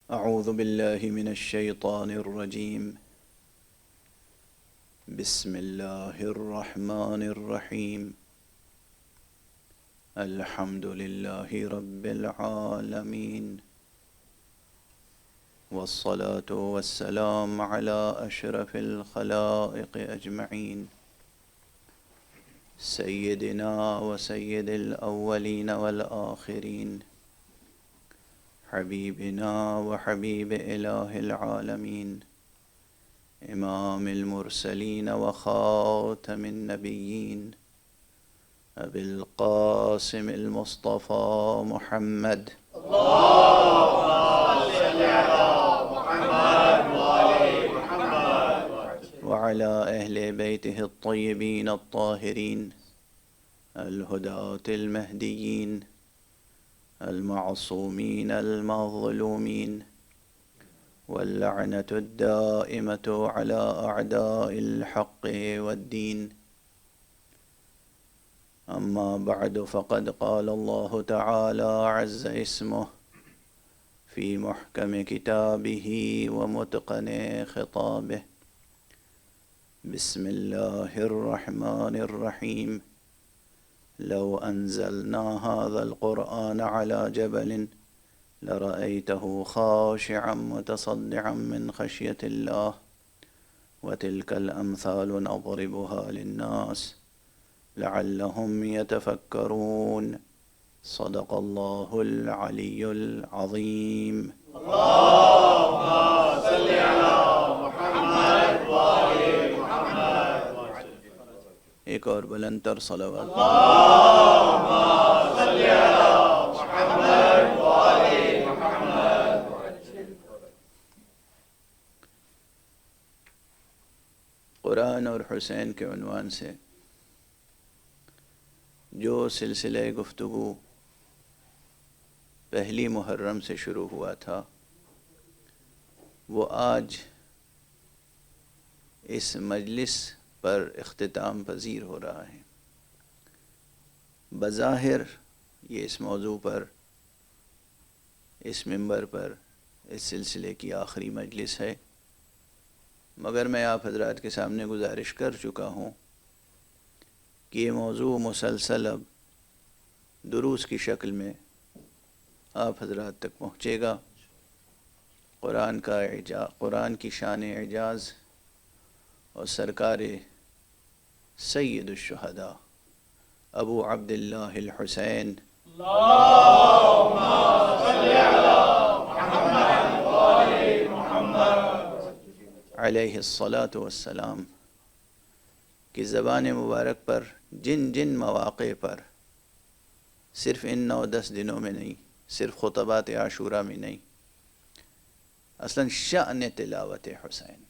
أعوذ بالله من الشيطان الرجيم. بسم الله الرحمن الرحيم. الحمد لله رب العالمين، والصلاة والسلام على أشرف الخلائق أجمعين، سيدنا وسيد الأولين والآخرين، حبيبنا وحبيب إله العالمين، إمام المرسلين وخاتم النبيين، أبي القاسم المصطفى محمد. اللهم صل على محمد وآل محمد وعلى أهل بيته الطيبين الطاهرين الهداة المهديين المعصومين المظلومين، واللعنة الدائمة على أعداء الحق والدين. أما بعد، فقد قال الله تعالى عز اسمه في محكم كتابه ومتقن خطابه. بسم الله الرحمن الرحيم. لو أنزلنا هذا القرآن على جبل لرأيته خاشعا متصدعا من خشية الله، وتلك الأمثال نضربها للناس لعلهم يتفكرون. صدق الله العلي العظيم. اللهم صل على محمد وآل محمد. ایک اور بلند تر صلوات. اللهم صل على محمد وآل محمد. قرآن اور حسین کے عنوان سے جو سلسلہ گفتگو پہلی محرم سے شروع ہوا تھا، وہ آج اس مجلس پر اختتام پذیر ہو رہا ہے. بظاہر یہ اس موضوع پر، اس منبر پر اس سلسلے کی آخری مجلس ہے، مگر میں آپ حضرات کے سامنے گزارش کر چکا ہوں کہ یہ موضوع مسلسل اب دروس کی شکل میں آپ حضرات تک پہنچے گا. قرآن کی شان اعجاز اور سرکار سید الشہداء ابو عبداللہ الحسین اللہم صل علی محمد وآل محمد علیہ الصلاۃ والسلام کی زبان مبارک پر جن جن مواقع پر، صرف ان 9-10 دنوں میں نہیں، صرف خطبات عاشورہ میں نہیں، اصلاً شأن تلاوت حسین،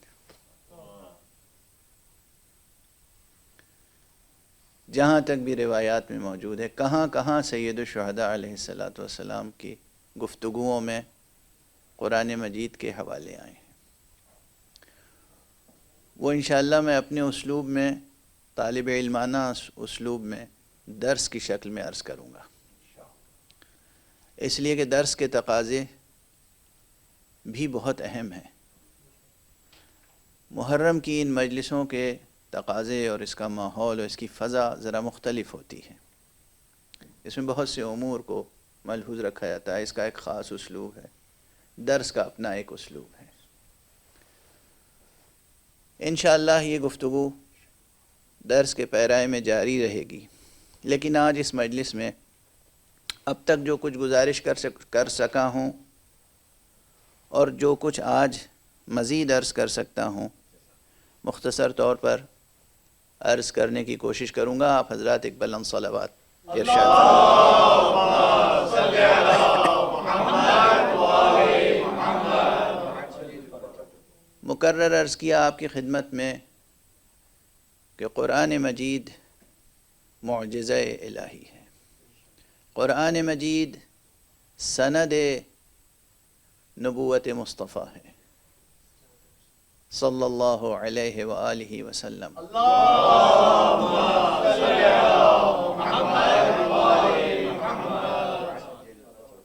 جہاں تک بھی روایات میں موجود ہے، کہاں کہاں سید الشہداء علیہ الصلاۃ والسلام کی گفتگوؤں میں قرآن مجید کے حوالے آئے ہیں. وہ انشاءاللہ میں اپنے اسلوب میں، طالب علمانہ اسلوب میں، درس کی شکل میں عرض کروں گا، اس لیے کہ درس کے تقاضے بھی بہت اہم ہیں. محرم کی ان مجلسوں کے تقاضے اور اس کا ماحول اور اس کی فضا ذرا مختلف ہوتی ہے. اس میں بہت سے امور کو ملحوظ رکھا جاتا ہے. اس کا ایک خاص اسلوب ہے، درس کا اپنا ایک اسلوب ہے. انشاءاللہ یہ گفتگو درس کے پیرائے میں جاری رہے گی، لیکن آج اس مجلس میں اب تک جو کچھ گزارش کر سکا ہوں اور جو کچھ آج مزید عرض کر سکتا ہوں، مختصر طور پر عرض کرنے کی کوشش کروں گا. آپ حضرات ایک بلند صلوات ارشاد اللہم صل علی محمد وآل محمد. مکرر عرض کیا آپ کی خدمت میں کہ قرآن مجید معجزہ الہی ہے. قرآن مجید سند نبوت مصطفیٰ ہے صلی اللہ علیہ وآلہ وسلم. اللہم صل علی محمد وآل.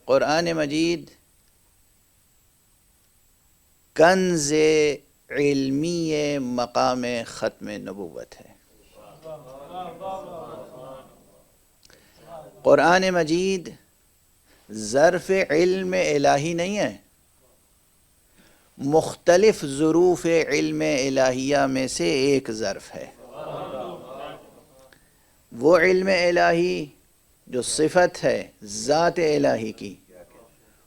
قرآن مجید کنز علمی مقام ختم نبوت ہے۔ قرآن مجید ظرف علم الہی نہیں ہے، مختلف ظروف علم الہیہ میں سے ایک ظرف ہے۔ وہ علم الہی جو صفت ہے ذات الہی کی،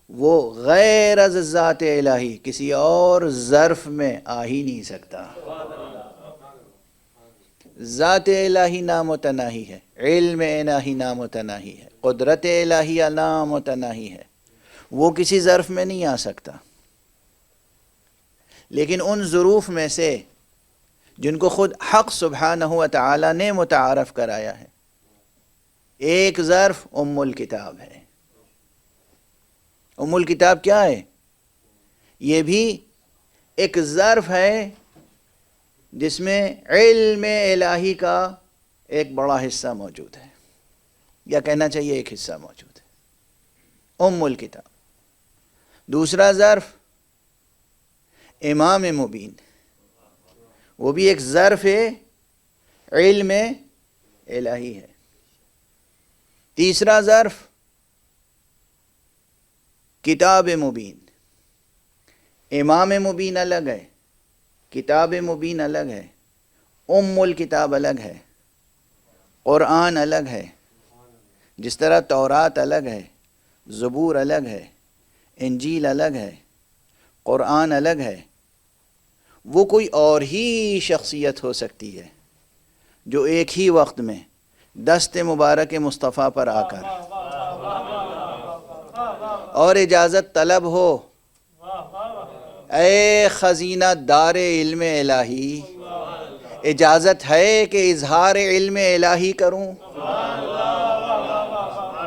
وہ غیر از ذات الہی کسی اور ظرف میں آ ہی نہیں سکتا۔ ذات الہی نامتناہی ہے، علم الہی نامتناہی ہے، قدرت الہیہ نامتناہی ہے، وہ کسی ظرف میں نہیں آ سکتا۔ لیکن ان ظروف میں سے جن کو خود حق سبحانہ و تعالی نے متعارف کرایا ہے، ایک ظرف ام الکتاب ہے۔ ام الکتاب کیا ہے؟ یہ بھی ایک ظرف ہے جس میں علم الہی کا ایک بڑا حصہ موجود ہے، یا کہنا چاہیے ایک حصہ موجود ہے، ام الکتاب۔ دوسرا ظرف امام مبین، وہ بھی ایک ظرف علم الہی ہے۔ تیسرا ظرف کتاب مبین۔ امام مبین الگ ہے، کتاب مبین الگ ہے، ام الکتاب الگ ہے، قرآن الگ ہے۔ جس طرح تورات الگ ہے، زبور الگ ہے، انجیل الگ ہے، قرآن الگ ہے، وہ کوئی اور ہی شخصیت ہو سکتی ہے جو ایک ہی وقت میں دست مبارک مصطفیٰ پر آ کر اور اجازت طلب ہو، اے خزینہ دار علم الہی، اجازت ہے کہ اظہار علم الہی کروں؟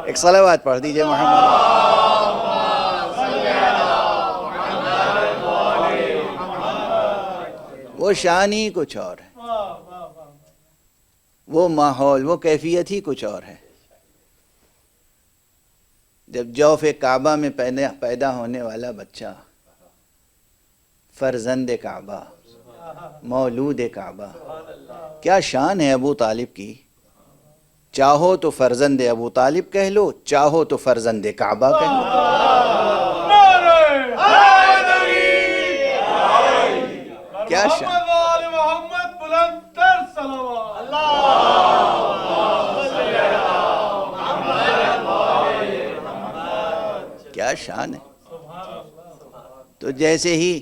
ایک صلوات پڑھ دیجئے محمد۔ وہ شان ہی کچھ اور ہے، وہ ماحول، وہ کیفیت ہی کچھ اور ہے۔ جب جوف کعبہ میں پیدا ہونے والا بچہ، فرزند کعبہ، مولود کعبہ، کیا شان ہے ابو طالب کی؟ چاہو تو فرزند ابو طالب کہہ لو، چاہو تو فرزند کعبہ کہہ لو۔ کیا شان! کیا شان ہے! تو جیسے ہی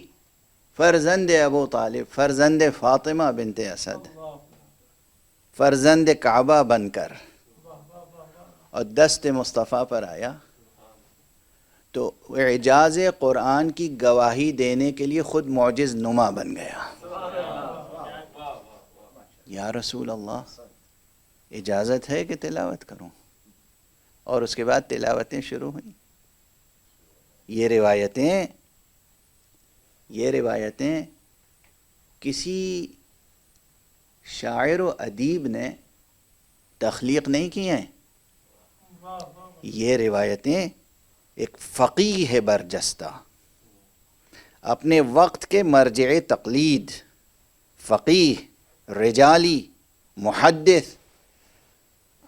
فرزند ابو طالب، فرزند فاطمہ بنت اسد، فرزند کعبہ بن کر اور دست مصطفیٰ پر آیا، تو اعجاز قرآن کی گواہی دینے کے لیے خود معجز نما بن گیا۔ یا رسول اللہ، اجازت ہے کہ تلاوت کروں؟ اور اس کے بعد تلاوتیں شروع ہوئیں۔ یہ روایتیں کسی شاعر و ادیب نے تخلیق نہیں کی ہیں، یہ روایتیں ایک فقیہ برجستہ، اپنے وقت کے مرجع تقلید، فقیہ، رجالی، محدث،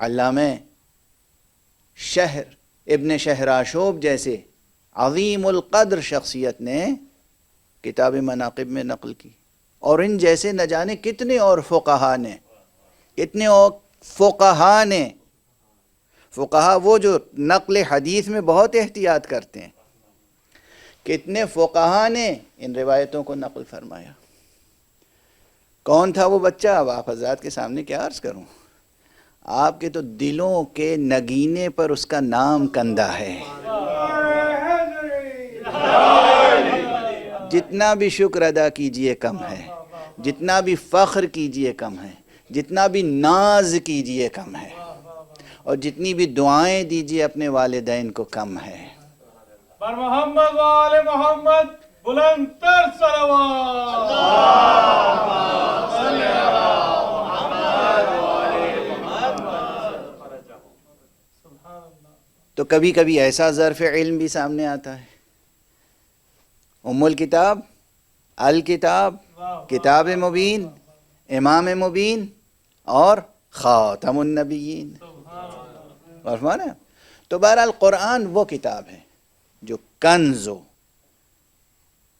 علامہ شہر ابن شہراشوب جیسے عظیم القدر شخصیت نے کتاب مناقب میں نقل کی، اور ان جیسے نہ جانے کتنے اور فقہا نے فقہا وہ جو نقل حدیث میں بہت احتیاط کرتے ہیں، کتنے فقہا نے ان روایتوں کو نقل فرمایا۔ کون تھا وہ بچہ؟ اب آپ حضرات کے سامنے کیا عرض کروں، آپ کے تو دلوں کے نگینے پر اس کا نام کندہ ہے۔ جتنا بھی شکر ادا کیجئے کم ہے، جتنا بھی فخر کیجئے کم ہے، جتنا بھی ناز کیجئے کم ہے، اور جتنی بھی دعائیں دیجئے اپنے والدین کو کم ہے۔ بر محمد و آل محمد بلند تر صلوات۔ تو کبھی کبھی ایسا ظرف علم بھی سامنے آتا ہے۔ ام الکتاب الکتاب کتاب مبین، امام مبین اور خاتم النبیین. اور فرمانا تو بہرحال قرآن وہ کتاب ہے جو کنز و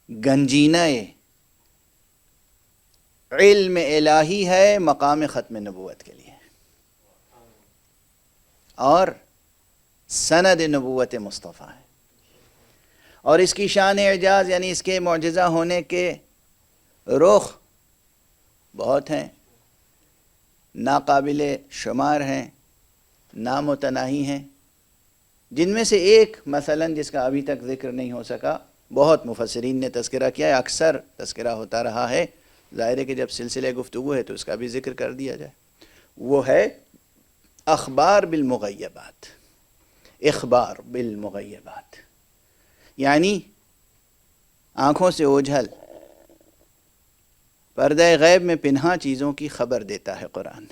گنجینہ علم الہی ہے مقام ختم نبوت کے لیے، اور سند نبوت مصطفیٰ ہے. اور اس کی شان اعجاز یعنی اس کے معجزہ ہونے کے رخ بہت ہیں، ناقابل شمار ہیں، نامتناہی ہیں، جن میں سے ایک مثلاً جس کا ابھی تک ذکر نہیں ہو سکا، بہت مفسرین نے تذکرہ کیا ہے، اکثر تذکرہ ہوتا رہا ہے، ظاہر ہے کہ جب سلسلہ گفتگو ہے تو اس کا بھی ذکر کر دیا جائے. وہ ہے اخبار بالمغیبات. اخبار بالمغیبات یعنی آنکھوں سے اوجھل، پردہ غیب میں پنہاں چیزوں کی خبر دیتا ہے قرآن،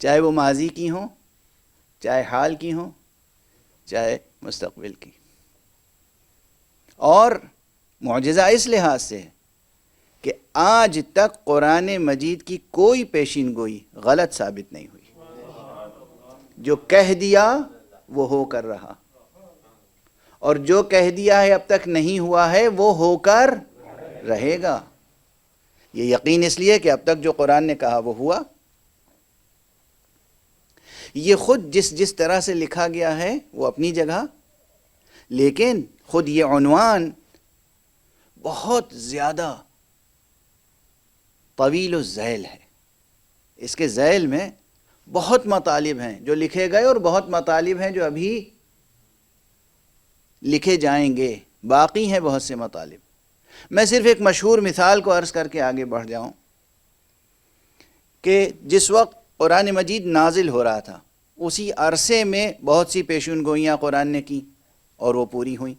چاہے وہ ماضی کی ہوں، چاہے حال کی ہوں، چاہے مستقبل کی. اور معجزہ اس لحاظ سے ہے کہ آج تک قرآن مجید کی کوئی پیشین گوئی غلط ثابت نہیں ہوئی. جو کہہ دیا وہ ہو کر رہا، اور جو کہہ دیا ہے اب تک نہیں ہوا ہے وہ ہو کر رہے گا. یہ یقین اس لیے کہ اب تک جو قرآن نے کہا وہ ہوا. یہ خود جس طرح سے لکھا گیا ہے وہ اپنی جگہ، لیکن خود یہ عنوان بہت زیادہ طویل الذیل ہے. اس کے ذیل میں بہت مطالب ہیں جو لکھے گئے، اور بہت مطالب ہیں جو ابھی لکھے جائیں گے، باقی ہیں بہت سے مطالب. میں صرف ایک مشہور مثال کو عرض کر کے آگے بڑھ جاؤں کہ جس وقت قرآن مجید نازل ہو رہا تھا اسی عرصے میں بہت سی پیشن گوئیاں قرآن نے کی اور وہ پوری ہوئیں.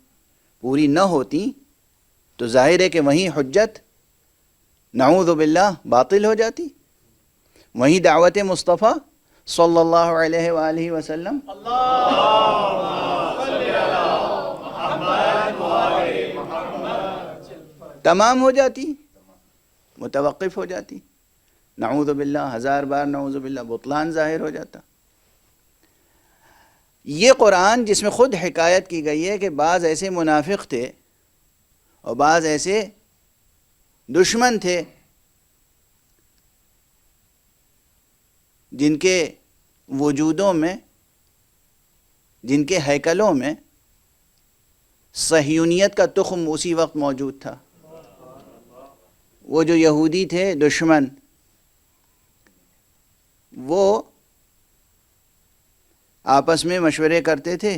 پوری نہ ہوتی تو ظاہر ہے کہ وہیں حجت نعوذ باللہ باطل ہو جاتی، وہیں دعوت مصطفیٰ صلی اللہ علیہ وآلہ وسلم تمام ہو جاتی، متوقف ہو جاتی. نعوذ باللہ، ہزار بار نعوذ باللہ، بطلان ظاہر ہو جاتا. یہ قرآن جس میں خود حکایت کی گئی ہے کہ بعض ایسے منافق تھے اور بعض ایسے دشمن تھے جن کے وجودوں میں، جن کے ہیکلوں میں صہیونیت کا تخم اسی وقت موجود تھا. وہ جو یہودی تھے دشمن، وہ آپس میں مشورے کرتے تھے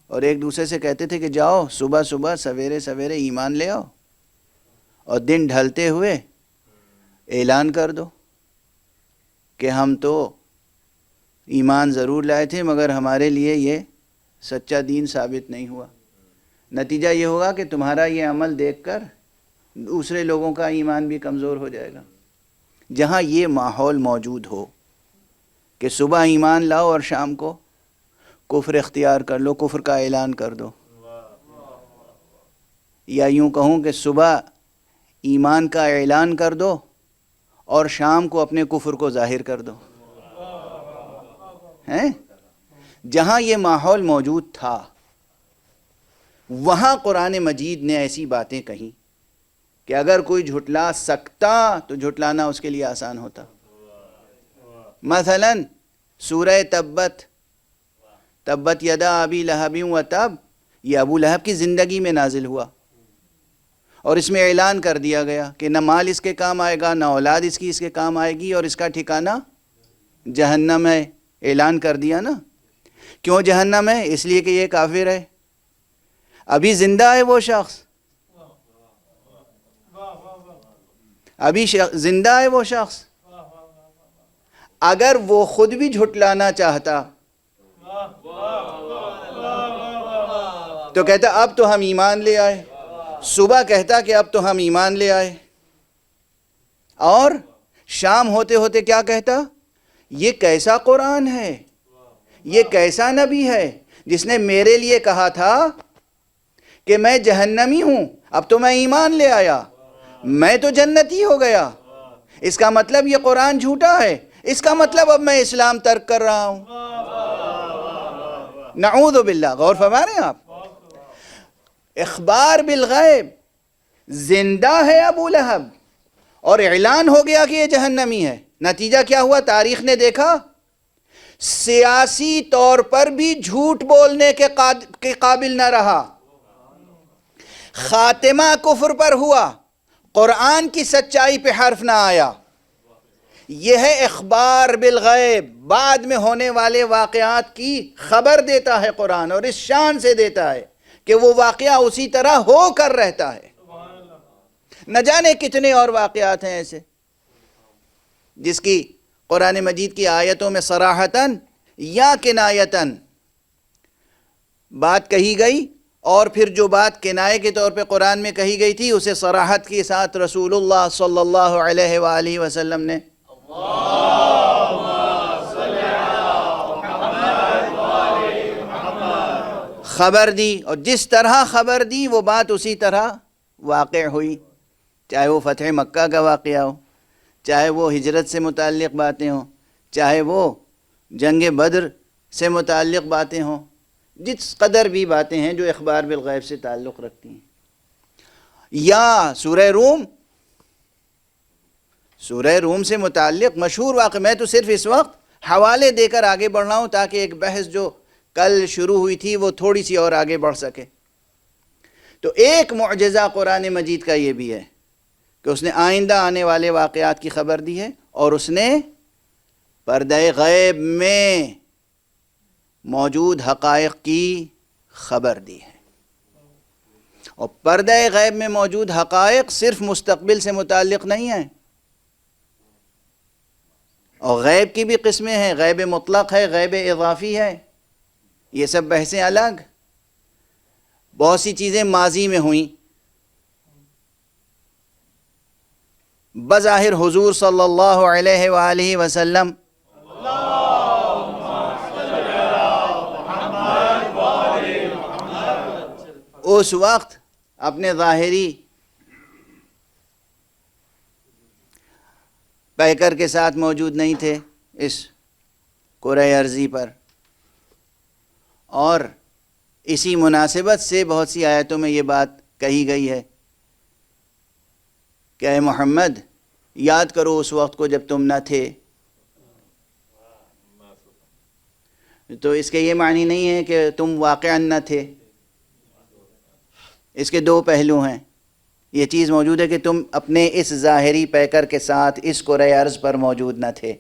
اور ایک دوسرے سے کہتے تھے کہ جاؤ صبح صبح سویرے سویرے ایمان لے آؤ، اور دن ڈھلتے ہوئے اعلان کر دو کہ ہم تو ایمان ضرور لائے تھے مگر ہمارے لیے یہ سچا دین ثابت نہیں ہوا. نتیجہ یہ ہوگا کہ تمہارا یہ عمل دیکھ کر دوسرے لوگوں کا ایمان بھی کمزور ہو جائے گا. جہاں یہ ماحول موجود ہو کہ صبح ایمان لاؤ اور شام کو کفر اختیار کر لو، کفر کا اعلان کر دو، یا یوں کہوں کہ صبح ایمان کا اعلان کر دو اور شام کو اپنے کفر کو ظاہر کر دو، ہیں؟ جہاں یہ ماحول موجود تھا وہاں قرآن مجید نے ایسی باتیں کہیں کہ اگر کوئی جھٹلا سکتا تو جھٹلانا اس کے لیے آسان ہوتا. مثلا سورہ تبت یدا ابی لہب وتب، یہ ابو لہب کی زندگی میں نازل ہوا، اور اس میں اعلان کر دیا گیا کہ نہ مال اس کے کام آئے گا، نہ اولاد اس کے کام آئے گی، اور اس کا ٹھکانہ جہنم ہے. اعلان کر دیا نا. کیوں جہنم ہے؟ اس لیے کہ یہ کافر ہے. ابھی زندہ ہے وہ شخص، ابھی زندہ ہے وہ شخص. اگر وہ خود بھی جھٹلانا چاہتا تو کہتا اب تو ہم ایمان لے آئے. صبح کہتا کہ اب تو ہم ایمان لے آئے، اور شام ہوتے ہوتے کیا کہتا؟ یہ کیسا قرآن ہے، یہ کیسا نبی ہے جس نے میرے لیے کہا تھا کہ میں جہنمی ہوں، اب تو میں ایمان لے آیا، میں تو جنتی ہو گیا، اس کا مطلب یہ قرآن جھوٹا ہے، اس کا مطلب اب میں اسلام ترک کر رہا ہوں۔ نعوذ باللہ، غور فرما رہے ہیں آپ؟ اخبار بالغیب، زندہ ہے ابو لہب اور اعلان ہو گیا کہ یہ جہنمی ہے، نتیجہ کیا ہوا؟ تاریخ نے دیکھا سیاسی طور پر بھی جھوٹ بولنے کے قابل نہ رہا، خاتمہ کفر پر ہوا، قرآن کی سچائی پہ حرف نہ آیا۔ یہ ہے اخبار بالغیب، بعد میں ہونے والے واقعات کی خبر دیتا ہے قرآن، اور اس شان سے دیتا ہے کہ وہ واقعہ اسی طرح ہو کر رہتا ہے۔ نہ جانے کتنے اور واقعات ہیں ایسے جس کی قرآن مجید کی آیتوں میں صراحتاً یا کنایتاً بات کہی گئی، اور پھر جو بات کنایے کے طور پہ قرآن میں کہی گئی تھی اسے صراحت کے ساتھ رسول اللہ صلی اللہ علیہ وآلہ وسلم نے خبر دی، اور جس طرح خبر دی وہ بات اسی طرح واقع ہوئی، چاہے وہ فتح مکہ کا واقعہ ہو، چاہے وہ ہجرت سے متعلق باتیں ہوں، چاہے وہ جنگ بدر سے متعلق باتیں ہوں، جس قدر بھی باتیں ہیں جو اخبار بالغیب سے تعلق رکھتی ہیں۔ یا سورہ روم سے متعلق مشہور واقعہ، میں تو صرف اس وقت حوالے دے کر آگے بڑھ رہا ہوں تاکہ ایک بحث جو کل شروع ہوئی تھی وہ تھوڑی سی اور آگے بڑھ سکے۔ تو ایک معجزہ قرآن مجید کا یہ بھی ہے کہ اس نے آئندہ آنے والے واقعات کی خبر دی ہے، اور اس نے پردہ غیب میں موجود حقائق کی خبر دی ہے۔ اور پردہ غیب میں موجود حقائق صرف مستقبل سے متعلق نہیں ہیں، اور غیب کی بھی قسمیں ہیں، غیب مطلق ہے، غیب اضافی ہے، یہ سب بحثیں الگ۔ بہت سی چیزیں ماضی میں ہوئیں، بظاہر حضور صلی اللہ علیہ وآلہ وسلم اس وقت اپنے ظاہری پیکر کے ساتھ موجود نہیں تھے اس کرۂ ارضی پر، اور اسی مناسبت سے بہت سی آیتوں میں یہ بات کہی گئی ہے کہ اے محمد یاد کرو اس وقت کو جب تم نہ تھے۔ تو اس کے یہ معنی نہیں ہے کہ تم واقعاً نہ تھے، اس کے دو پہلو ہیں۔ یہ چیز موجود ہے کہ تم اپنے اس ظاہری پیکر کے ساتھ اس کرۂ ارض پر موجود نہ تھے،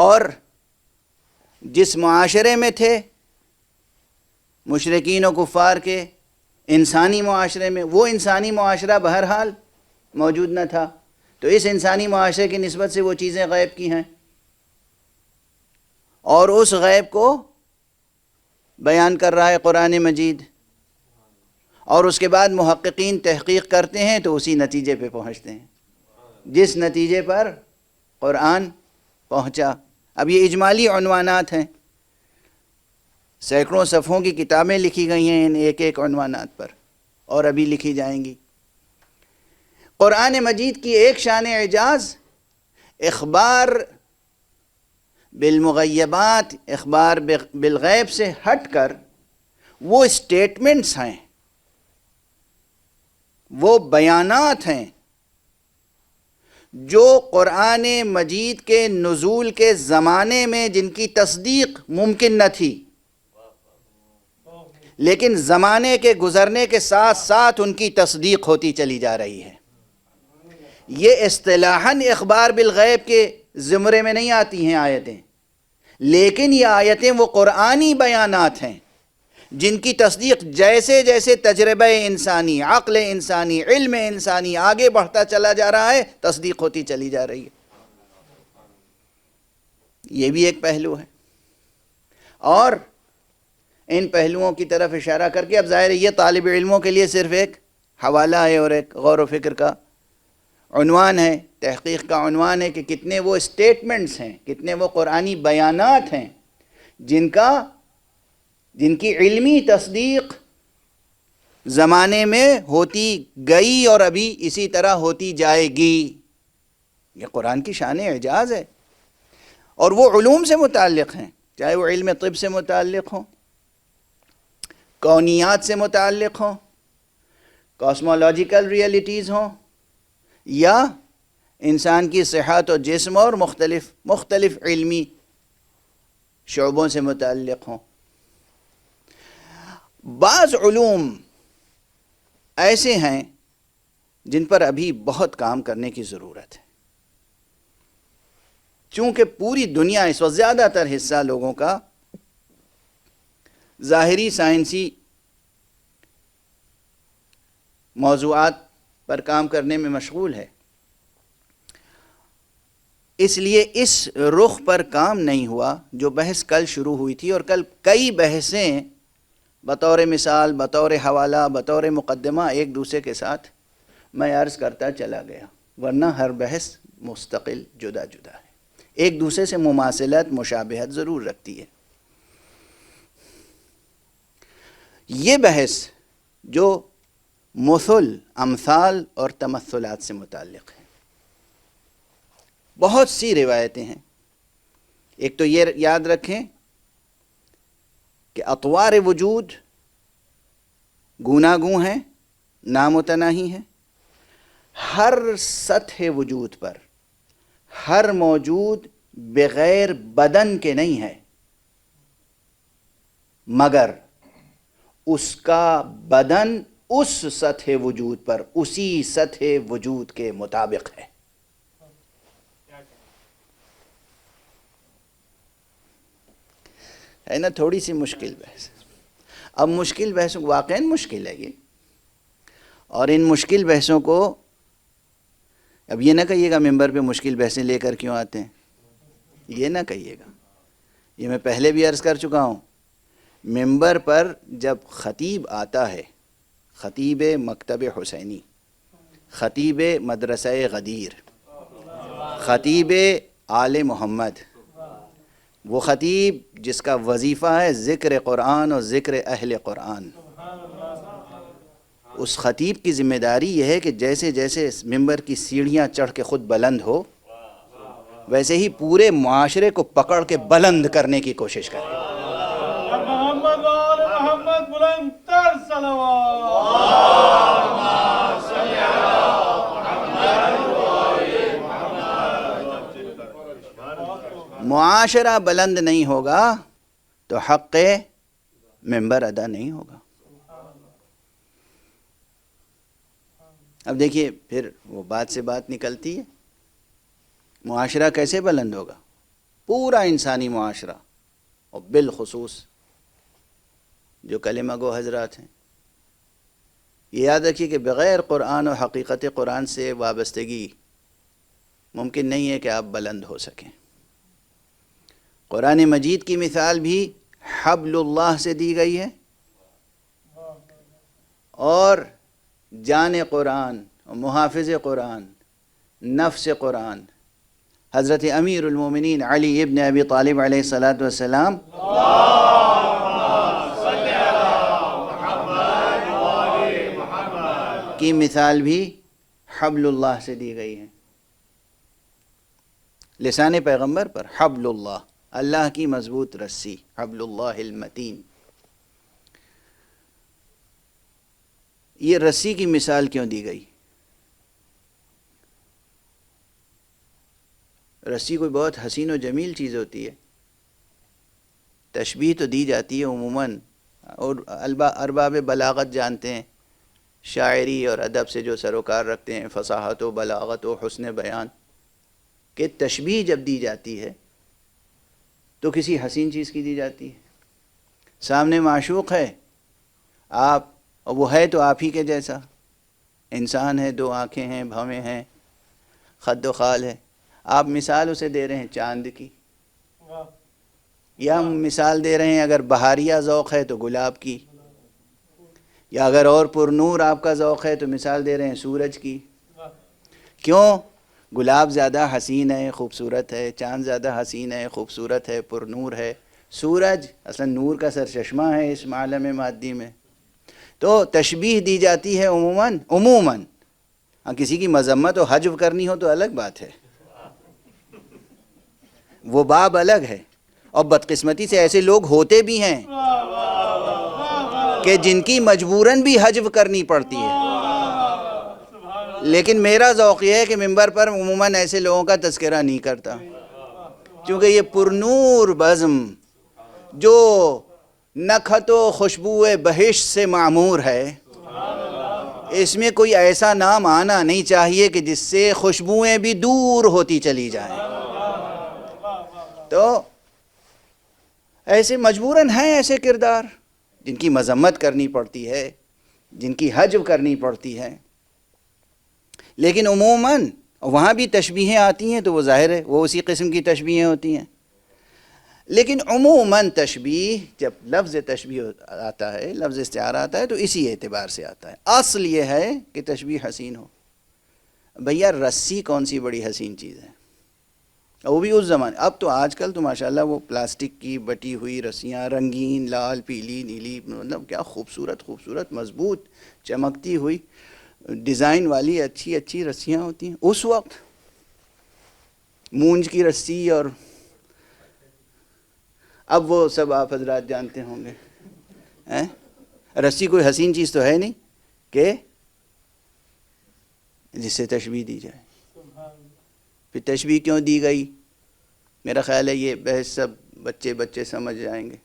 اور جس معاشرے میں تھے مشرکین و کفار کے انسانی معاشرے میں، وہ انسانی معاشرہ بہرحال موجود نہ تھا، تو اس انسانی معاشرے کی نسبت سے وہ چیزیں غیب کی ہیں، اور اس غیب کو بیان کر رہا ہے قرآن مجید، اور اس کے بعد محققین تحقیق کرتے ہیں تو اسی نتیجے پہ پہنچتے ہیں جس نتیجے پر قرآن پہنچا۔ اب یہ اجمالی عنوانات ہیں، سینکڑوں صفحوں کی کتابیں لکھی گئی ہیں ان ایک ایک عنوانات پر، اور ابھی لکھی جائیں گی۔ قرآن مجید کی ایک شان اعجاز اخبار بالمغیبات، اخبار بالغیب سے ہٹ کر وہ اسٹیٹمنٹس ہیں، وہ بیانات ہیں جو قرآن مجید کے نزول کے زمانے میں جن کی تصدیق ممکن نہ تھی، لیکن زمانے کے گزرنے کے ساتھ ساتھ ان کی تصدیق ہوتی چلی جا رہی ہے۔ یہ اصطلاحاً اخبار بالغیب کے زمرے میں نہیں آتی ہیں آیتیں، لیکن یہ آیتیں وہ قرآنی بیانات ہیں جن کی تصدیق جیسے جیسے تجربہ انسانی، عقل انسانی، علم انسانی آگے بڑھتا چلا جا رہا ہے، تصدیق ہوتی چلی جا رہی ہے۔ یہ بھی ایک پہلو ہے، اور ان پہلوؤں کی طرف اشارہ کر کے اب ظاہر ہے یہ طالب علموں کے لیے صرف ایک حوالہ ہے اور ایک غور و فکر کا عنوان ہے، تحقیق کا عنوان ہے کہ کتنے وہ اسٹیٹمنٹس ہیں، کتنے وہ قرآنی بیانات ہیں جن کا جن کی علمی تصدیق زمانے میں ہوتی گئی اور ابھی اسی طرح ہوتی جائے گی. یہ قرآن کی شان اعجاز ہے. اور وہ علوم سے متعلق ہیں، چاہے وہ علم طب سے متعلق ہوں، کونیات سے متعلق ہوں، کاسمولوجیکل ریئلٹیز ہوں، یا انسان کی صحت و جسم اور مختلف علمی شعبوں سے متعلق ہوں. بعض علوم ایسے ہیں جن پر ابھی بہت کام کرنے کی ضرورت ہے، چونکہ پوری دنیا اس وقت زیادہ تر حصہ لوگوں کا ظاہری سائنسی موضوعات پر کام کرنے میں مشغول ہے. اس لیے اس رخ پر کام نہیں ہوا جو بحث کل شروع ہوئی تھی، اور کل کئی بحثیں بطور مثال، بطور حوالہ، بطور مقدمہ ایک دوسرے کے ساتھ میں عرض کرتا چلا گیا، ورنہ ہر بحث مستقل جدا جدا ہے، ایک دوسرے سے مماثلت مشابہت ضرور رکھتی ہے. یہ بحث جو مثل، امثال اور تمثلات سے متعلق ہے، بہت سی روایتیں ہیں. ایک تو یہ یاد رکھیں کہ اطوار وجود گوناگوں ہیں، نامتناہی ہیں. ہر سطح وجود پر ہر موجود بغیر بدن کے نہیں ہے، مگر اس کا بدن اس سطح وجود پر اسی سطح وجود کے مطابق ہے. ہے نا تھوڑی سی مشکل بحث. اب مشکل بحثوں کو واقعاً مشکل ہے یہ، اور ان مشکل بحثوں کو اب یہ نہ کہیے گا ممبر پہ مشکل بحثیں لے کر کیوں آتے ہیں، یہ نہ کہیے گا. یہ میں پہلے بھی عرض کر چکا ہوں، ممبر پر جب خطیب آتا ہے، خطیب مکتب حسینی، خطیب مدرسہ غدیر، خطیب آل محمد، وہ خطیب جس کا وظیفہ ہے ذکر قرآن اور ذکر اہل قرآن، اس خطیب کی ذمہ داری یہ ہے کہ جیسے جیسے اس ممبر کی سیڑھیاں چڑھ کے خود بلند ہو، ویسے ہی پورے معاشرے کو پکڑ کے بلند کرنے کی کوشش کرے. محمد وآل محمد بلند تر صلوات. معاشرہ بلند نہیں ہوگا تو حق ممبر ادا نہیں ہوگا. اب دیکھیے پھر وہ بات سے بات نکلتی ہے، معاشرہ کیسے بلند ہوگا؟ پورا انسانی معاشرہ، اور بالخصوص جو کلمہ گو حضرات ہیں. یہ یاد رکھیے کہ بغیر قرآن و حقیقت قرآن سے وابستگی ممکن نہیں ہے کہ آپ بلند ہو سکیں. قرآن مجید کی مثال بھی حبل اللہ سے دی گئی ہے، اور جان قرآن، محافظ قرآن، نفس قرآن حضرت امیر المومنین علی ابن ابی طالب علیہ الصلاۃ والسلام کی مثال بھی حبل اللہ سے دی گئی ہے. لسان پیغمبر پر حبل اللہ، اللہ کی مضبوط رسی، حبل اللہ المتین. یہ رسی کی مثال کیوں دی گئی؟ رسی کوئی بہت حسین و جمیل چیز ہوتی ہے، تشبیہ تو دی جاتی ہے عموماً، اور ارباب بلاغت جانتے ہیں، شاعری اور ادب سے جو سروکار رکھتے ہیں، فصاحت و بلاغت و حسن بیان، کہ تشبیہ جب دی جاتی ہے تو کسی حسین چیز کی دی جاتی ہے. سامنے معشوق ہے، آپ، اور وہ ہے تو آپ ہی کے جیسا، انسان ہے، دو آنکھیں ہیں، بھویں ہیں، خد و خال ہے. آپ مثال اسے دے رہے ہیں چاند کی، یا مثال دے رہے ہیں اگر بہاریہ ذوق ہے تو گلاب کی، یا اگر اور پر نور آپ کا ذوق ہے تو مثال دے رہے ہیں سورج کی. کیوں؟ گلاب زیادہ حسین ہے، خوبصورت ہے، چاند زیادہ حسین ہے، خوبصورت ہے، پر نور ہے، سورج اصلا نور کا سرچشمہ ہے اس عالم مادی میں. تو تشبیہ دی جاتی ہے عموماً. ہاں کسی کی مذمت و حجو کرنی ہو تو الگ بات ہے، وہ باب الگ ہے. اور بدقسمتی سے ایسے لوگ ہوتے بھی ہیں کہ جن کی مجبوراً بھی حجو کرنی پڑتی ہے. لیکن میرا ذوق یہ ہے کہ ممبر پر عموماً ایسے لوگوں کا تذکرہ نہیں کرتا، کیونکہ یہ پرنور بزم جو نکھت و خوشبو بہشت سے معمور ہے، اس میں کوئی ایسا نام آنا نہیں چاہیے کہ جس سے خوشبوئیں بھی دور ہوتی چلی جائیں. تو ایسے مجبوراً ہیں ایسے کردار جن کی مذمت کرنی پڑتی ہے، جن کی حجو کرنی پڑتی ہے. لیکن عموماً وہاں بھی تشبیہیں آتی ہیں تو وہ ظاہر ہے وہ اسی قسم کی تشبیہیں ہوتی ہیں. لیکن عموماً تشبیہ جب لفظ تشبیہ آتا ہے، لفظ استعارہ آتا ہے تو اسی اعتبار سے آتا ہے. اصل یہ ہے کہ تشبیہ حسین ہو. بھیا رسی کون سی بڑی حسین چیز ہے، وہ بھی اس زمانے. اب تو آج کل تو ماشاءاللہ وہ پلاسٹک کی بٹی ہوئی رسیاں، رنگین، لال، پیلی، نیلی، مطلب کیا خوبصورت مضبوط چمکتی ہوئی ڈیزائن والی اچھی اچھی رسیاں ہوتی ہیں. اس وقت مونج کی رسی، اور اب وہ سب آپ حضرات جانتے ہوں گے. رسی کوئی حسین چیز تو ہے نہیں کہ جس سے تشبیہ دی جائے. پھر تشبیہ کیوں دی گئی؟ میرا خیال ہے یہ بحث سب بچے سمجھ جائیں گے.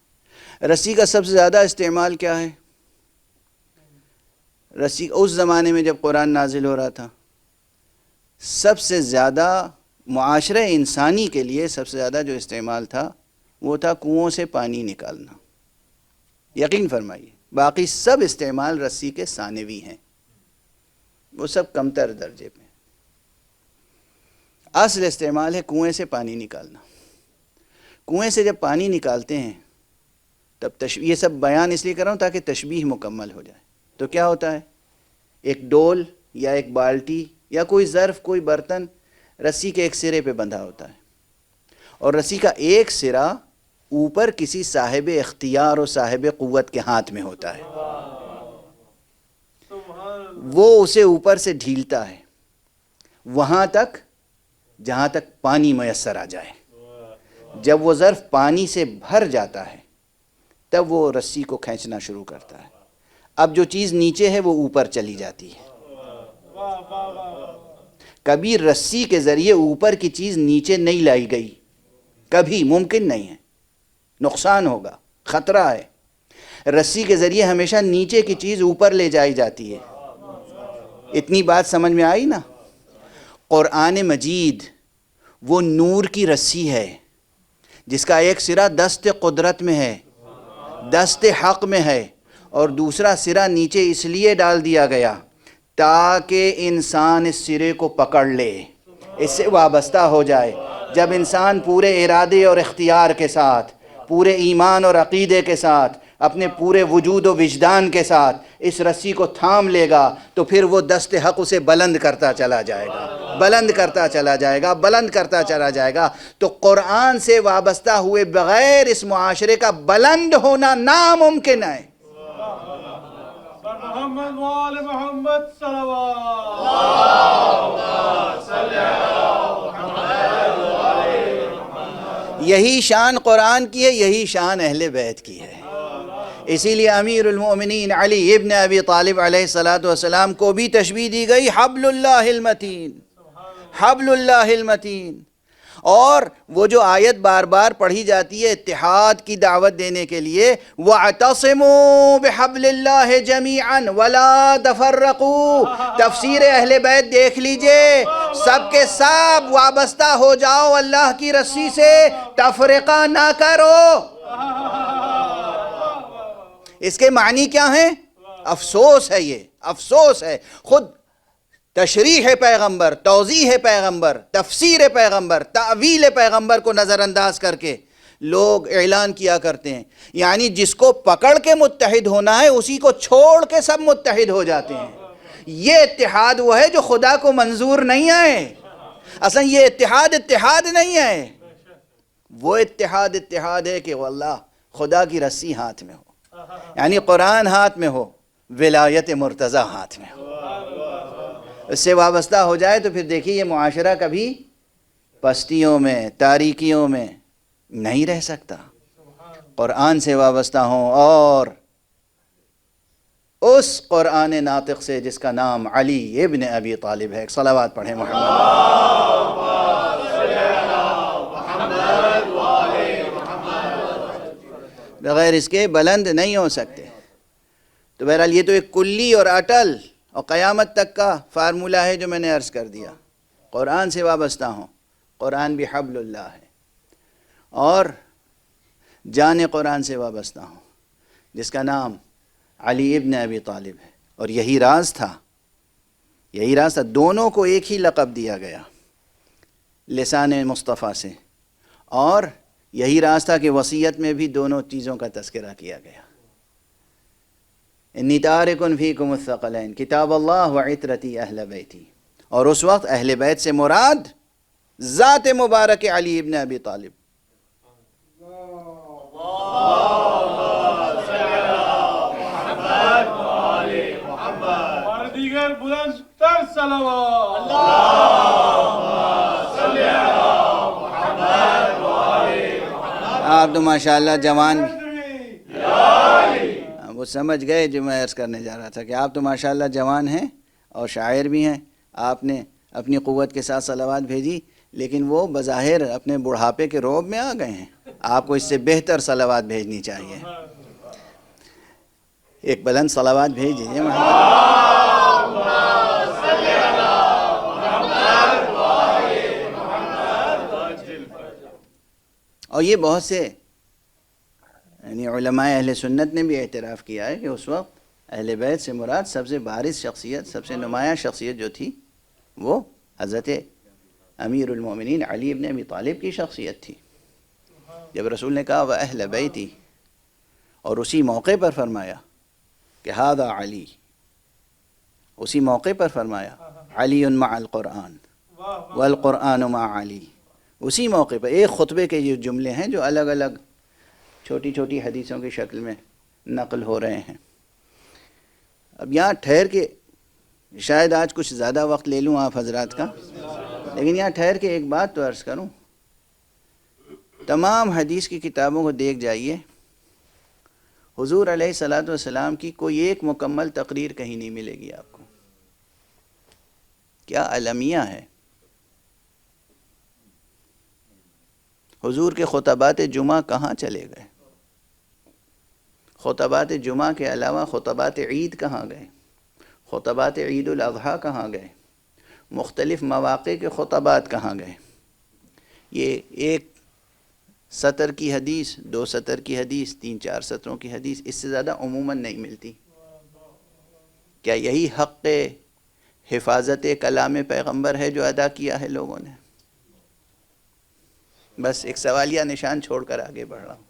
رسی کا سب سے زیادہ استعمال کیا ہے؟ رسی اس زمانے میں جب قرآن نازل ہو رہا تھا، سب سے زیادہ معاشرہ انسانی کے لیے سب سے زیادہ جو استعمال تھا وہ تھا کنوؤں سے پانی نکالنا. یقین فرمائیے باقی سب استعمال رسی کے ثانوی ہیں، وہ سب کمتر درجے پہ. اصل استعمال ہے کنویں سے پانی نکالنا. کنویں سے جب پانی نکالتے ہیں تب یہ سب بیان اس لیے کر رہا ہوں تاکہ تشبیہ مکمل ہو جائے. تو کیا ہوتا ہے؟ ایک ڈول یا ایک بالٹی یا کوئی ظرف، کوئی برتن رسی کے ایک سرے پہ بندھا ہوتا ہے، اور رسی کا ایک سرا اوپر کسی صاحب اختیار اور صاحب قوت کے ہاتھ میں ہوتا ہے. وہ اسے اوپر سے ڈھیلتا ہے وہاں تک جہاں تک پانی میسر آ جائے. جب وہ ظرف پانی سے بھر جاتا ہے تب وہ رسی کو کھینچنا شروع کرتا ہے. اب جو چیز نیچے ہے وہ اوپر چلی جاتی ہے. کبھی رسی کے ذریعے اوپر کی چیز نیچے نہیں لائی گئی، کبھی ممکن نہیں ہے، نقصان ہوگا، خطرہ ہے. رسی کے ذریعے ہمیشہ نیچے کی چیز اوپر لے جائی جاتی ہے. اتنی بات سمجھ میں آئی نا؟ قرآن مجید وہ نور کی رسی ہے جس کا ایک سرا دست قدرت میں ہے، دست حق میں ہے، اور دوسرا سرا نیچے اس لیے ڈال دیا گیا تاکہ انسان اس سرے کو پکڑ لے، اس سے وابستہ ہو جائے. جب انسان پورے ارادے اور اختیار کے ساتھ، پورے ایمان اور عقیدے کے ساتھ، اپنے پورے وجود و وجدان کے ساتھ اس رسی کو تھام لے گا تو پھر وہ دست حق اسے بلند کرتا چلا جائے گا، بلند کرتا چلا جائے گا، بلند کرتا چلا جائے گا. تو قرآن سے وابستہ ہوئے بغیر اس معاشرے کا بلند ہونا ناممکن ہے. محمد وآل محمد صلوات. یہی شان قرآن کی ہے، یہی شان اہل بیت کی ہے. اسی لیے امیر المؤمنین علی ابن ابی طالب علیہ السلام کو بھی تشبیہ دی گئی حبل اللہ المتین، حبل اللہ المتین. اور وہ جو آیت بار بار پڑھی جاتی ہے اتحاد کی دعوت دینے کے لیے، وَاعْتَصِمُوا بِحَبْلِ اللَّهِ جَمِيعًا وَلَا تَفَرَّقُوا، تفسیر اہل بیت دیکھ لیجئے، سب کے سب وابستہ ہو جاؤ اللہ کی رسی سے، تفرقہ نہ کرو. اس کے معنی کیا ہیں؟ افسوس ہے، یہ افسوس ہے. خود تشریح پیغمبر، توضیح پیغمبر، تفسیر پیغمبر، تعویل پیغمبر کو نظر انداز کر کے لوگ اعلان کیا کرتے ہیں، یعنی جس کو پکڑ کے متحد ہونا ہے اسی کو چھوڑ کے سب متحد ہو جاتے ہیں. یہ اتحاد وہ ہے جو خدا کو منظور نہیں ہے. اصلا یہ اتحاد نہیں ہے. وہ اتحاد ہے کہ واللہ خدا کی رسی ہاتھ میں ہو، یعنی قرآن ہاتھ میں ہو، ولایت مرتضیٰ ہاتھ میں ہو، اس سے وابستہ ہو جائے تو پھر دیکھیے یہ معاشرہ کبھی پستیوں میں تاریکیوں میں نہیں رہ سکتا۔ قرآن سے وابستہ ہوں اور اس قرآن ناطق سے جس کا نام علی ابن ابی طالب ہے۔ صلوات پڑھیں محمد۔ بغیر اس کے بلند نہیں ہو سکتے۔ تو بہرحال یہ تو ایک کلی اور اٹل اور قیامت تک کا فارمولہ ہے جو میں نے عرض کر دیا۔ قرآن سے وابستہ ہوں، قرآن بھی حبل اللہ ہے، اور جان قرآن سے وابستہ ہوں جس کا نام علی ابن ابی طالب ہے، اور یہی راز تھا، دونوں کو ایک ہی لقب دیا گیا لسان مصطفیٰ سے، اور یہی راز تھا کہ وصیت میں بھی دونوں چیزوں کا تذکرہ کیا گیا۔ انی تارک فیکم الثقلین کتاب اللہ وعطرتی اہل بیتی، اور اس وقت اہل بیت سے مراد ذات مبارک علی ابن ابی طالب۔ اور دیگر بلند تر صلوات۔ آپ تو ماشاءاللہ جوان وہ سمجھ گئے جو میں عرض کرنے جا رہا تھا کہ آپ تو ماشاءاللہ جوان ہیں اور شاعر بھی ہیں۔ آپ نے اپنی قوت کے ساتھ صلوات بھیجی، لیکن وہ بظاہر اپنے بڑھاپے کے روب میں آ گئے ہیں۔ آپ کو اس سے بہتر صلوات بھیجنی چاہیے۔ ایک بلند صلوات بھیج دیجیے اور یہ بہت سے یعنی علماء اہل سنت نے بھی اعتراف کیا ہے کہ اس وقت اہل بیت سے مراد سب سے بارز شخصیت، سب سے نمایاں شخصیت جو تھی وہ حضرت امیر المومنین علی ابن ابی طالب کی شخصیت تھی۔ جب رسول نے کہا وَأَهْلَ بَيْتِي، اور اسی موقع پر فرمایا کہ هذا علی، اسی موقع پر فرمایا علی مع القرآن والقرآن مع علی، اسی موقع پر ایک خطبے کے یہ جملے ہیں جو الگ الگ چھوٹی چھوٹی حدیثوں کی شکل میں نقل ہو رہے ہیں۔ اب یہاں ٹھہر کے شاید آج کچھ زیادہ وقت لے لوں آپ حضرات کا، لیکن یہاں ٹھہر کے ایک بات تو عرض کروں، تمام حدیث کی کتابوں کو دیکھ جائیے، حضور علیہ الصلاۃ والسلام کی کوئی ایک مکمل تقریر کہیں نہیں ملے گی آپ کو۔ کیا المیہ ہے! حضور کے خطبات جمعہ کہاں چلے گئے؟ خطبات جمعہ کے علاوہ خطبات عید کہاں گئے؟ خطبات عید الاضحیٰ کہاں گئے؟ مختلف مواقع کے خطبات کہاں گئے؟ یہ ایک سطر کی حدیث، 2 سطر کی حدیث، 3-4 سطروں کی حدیث، اس سے زیادہ عموماً نہیں ملتی۔ کیا یہی حق حفاظت کلام پیغمبر ہے جو ادا کیا ہے لوگوں نے؟ بس ایک سوالیہ نشان چھوڑ کر آگے بڑھ رہا ہوں۔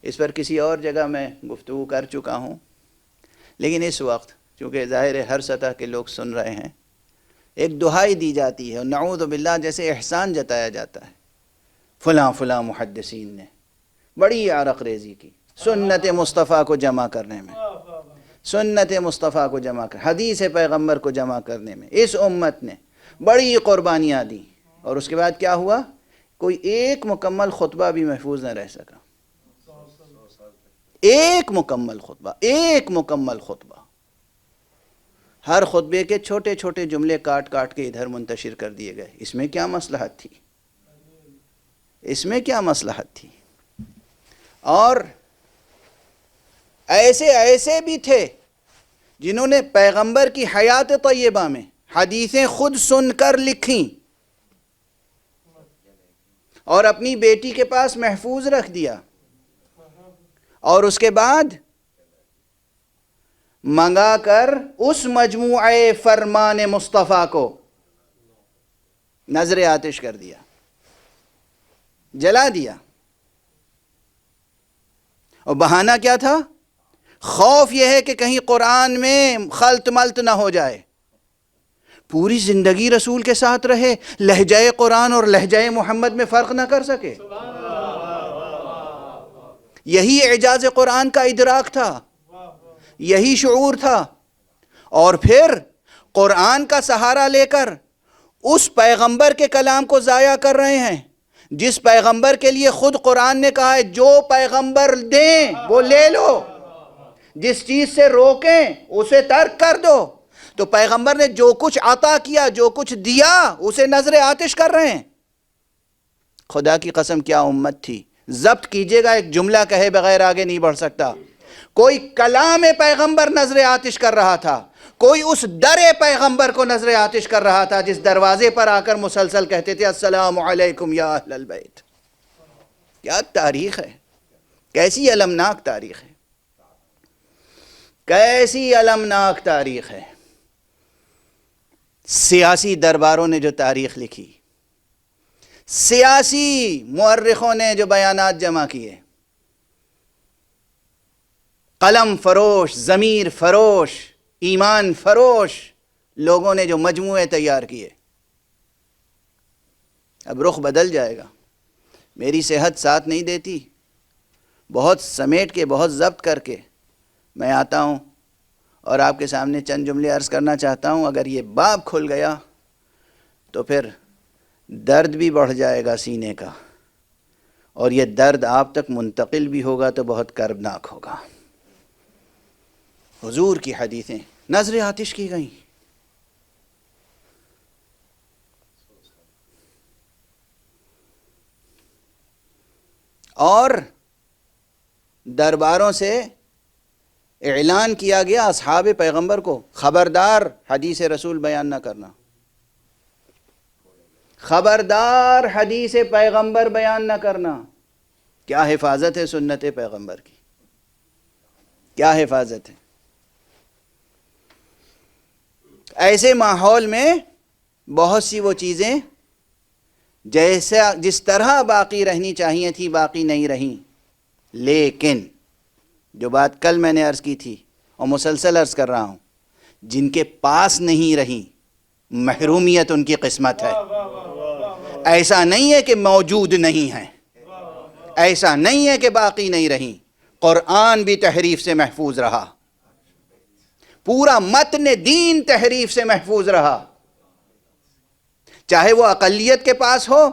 اس پر کسی اور جگہ میں گفتگو کر چکا ہوں، لیکن اس وقت چونکہ ظاہر ہے ہر سطح کے لوگ سن رہے ہیں، ایک دہائی دی جاتی ہے اور نعوذ باللہ جیسے احسان جتایا جاتا ہے، فلاں فلاں محدثین نے بڑی عرق ریزی کی سنت مصطفیٰ کو جمع کرنے میں، سنت مصطفیٰ کو جمع کر حدیث پیغمبر کو جمع کرنے میں اس امت نے بڑی قربانیاں دی، اور اس کے بعد کیا ہوا؟ کوئی ایک مکمل خطبہ بھی محفوظ نہ رہ سکا۔ ایک مکمل خطبہ، ہر خطبے کے چھوٹے چھوٹے جملے کاٹ کاٹ کے ادھر منتشر کر دیے گئے۔ اس میں کیا مصلحت تھی؟ اس میں کیا مصلحت تھی؟ اور ایسے بھی تھے جنہوں نے پیغمبر کی حیات طیبہ میں حدیثیں خود سن کر لکھیں اور اپنی بیٹی کے پاس محفوظ رکھ دیا، اور اس کے بعد منگا کر اس مجموعہ فرمان مصطفیٰ کو نظر آتش کر دیا، جلا دیا۔ اور بہانہ کیا تھا؟ خوف یہ ہے کہ کہیں قرآن میں خلط ملط نہ ہو جائے۔ پوری زندگی رسول کے ساتھ رہے، لہجہ قرآن اور لہجہ محمد میں فرق نہ کر سکے۔ یہی اعجاز قرآن کا ادراک تھا، یہی شعور تھا. اور پھر قرآن کا سہارا لے کر اس پیغمبر کے کلام کو ضائع کر رہے ہیں جس پیغمبر کے لیے خود قرآن نے کہا ہے جو پیغمبر دیں وہ لے لو، جس چیز سے روکیں اسے ترک کر دو. تو پیغمبر نے جو کچھ عطا کیا، جو کچھ دیا، اسے نظر آتش کر رہے ہیں. خدا کی قسم کیا امت تھی. ضبط کیجئے گا، ایک جملہ کہے بغیر آگے نہیں بڑھ سکتا. کوئی کلام پیغمبر نظر آتش کر رہا تھا، کوئی اس در پیغمبر کو نظر آتش کر رہا تھا جس دروازے پر آ کر مسلسل کہتے تھے السلام علیکم یا اہل البیت. کیا تاریخ ہے، کیسی المناک تاریخ ہے، کیسی المناک تاریخ ہے. سیاسی درباروں نے جو تاریخ لکھی، سیاسی مورخوں نے جو بیانات جمع کیے، قلم فروش، ضمیر فروش، ایمان فروش لوگوں نے جو مجموعے تیار کیے، اب رخ بدل جائے گا. میری صحت ساتھ نہیں دیتی، بہت سمیٹ کے، بہت ضبط کر کے میں آتا ہوں اور آپ کے سامنے چند جملے عرض کرنا چاہتا ہوں. اگر یہ باب کھل گیا تو پھر درد بھی بڑھ جائے گا سینے کا، اور یہ درد آپ تک منتقل بھی ہوگا تو بہت کربناک ہوگا. حضور کی حدیثیں نظر آتش کی گئیں. اور درباروں سے اعلان کیا گیا اصحاب پیغمبر کو، خبردار حدیث رسول بیان نہ کرنا، خبردار حدیث پیغمبر بیان نہ کرنا. کیا حفاظت ہے سنت پیغمبر کی، کیا حفاظت ہے. ایسے ماحول میں بہت سی وہ چیزیں جس طرح باقی رہنی چاہیے تھی باقی نہیں رہیں. لیکن جو بات کل میں نے عرض کی تھی اور مسلسل عرض کر رہا ہوں، جن کے پاس نہیں رہیں محرومیت ان کی قسمت ہے. ایسا نہیں ہے کہ موجود نہیں ہیں، ایسا نہیں ہے کہ باقی نہیں رہیں. قرآن بھی تحریف سے محفوظ رہا، پورا متن دین تحریف سے محفوظ رہا، چاہے وہ اقلیت کے پاس ہو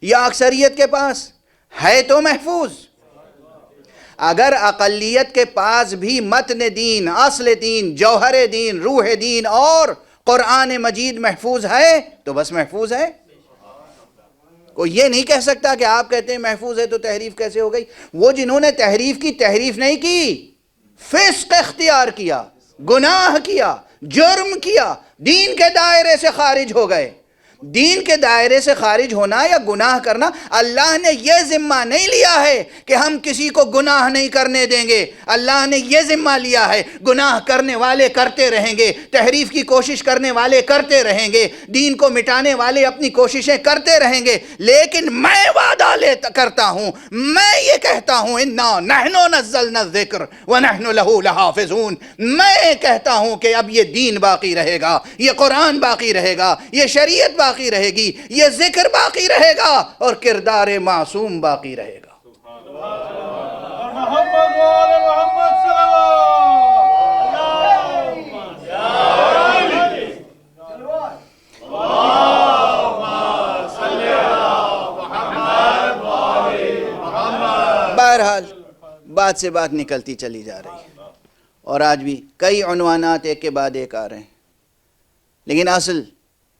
یا اکثریت کے پاس، ہے تو محفوظ. اگر اقلیت کے پاس بھی متن دین، اصل دین، جوہر دین، روح دین اور قرآن مجید محفوظ ہے تو بس محفوظ ہے. کوئی یہ نہیں کہہ سکتا کہ آپ کہتے ہیں محفوظ ہے تو تحریف کیسے ہو گئی. وہ جنہوں نے تحریف کی، تحریف نہیں کی، فسق اختیار کیا، گناہ کیا، جرم کیا، دین کے دائرے سے خارج ہو گئے. دین کے دائرے سے خارج ہونا یا گناہ کرنا، اللہ نے یہ ذمہ نہیں لیا ہے کہ ہم کسی کو گناہ نہیں کرنے دیں گے. اللہ نے یہ ذمہ لیا ہے گناہ کرنے والے کرتے رہیں گے، تحریف کی کوشش کرنے والے کرتے رہیں گے، دین کو مٹانے والے اپنی کوششیں کرتے رہیں گے. لیکن میں وعدہ کرتا ہوں، میں یہ کہتا ہوں انا نحن نزلنا الذکر ونحن له لحافظون. میں کہتا ہوں کہ اب یہ دین باقی رہے گا، یہ قرآن باقی رہے گا، یہ شریعت باقی رہے گی، یہ ذکر باقی رہے گا، اور کردار معصوم باقی رہے گا. محمد وآل محمد بہرحال بات سے بات نکلتی چلی جا رہی ہے، اور آج بھی کئی عنوانات ایک کے بعد ایک آ رہے ہیں. لیکن اصل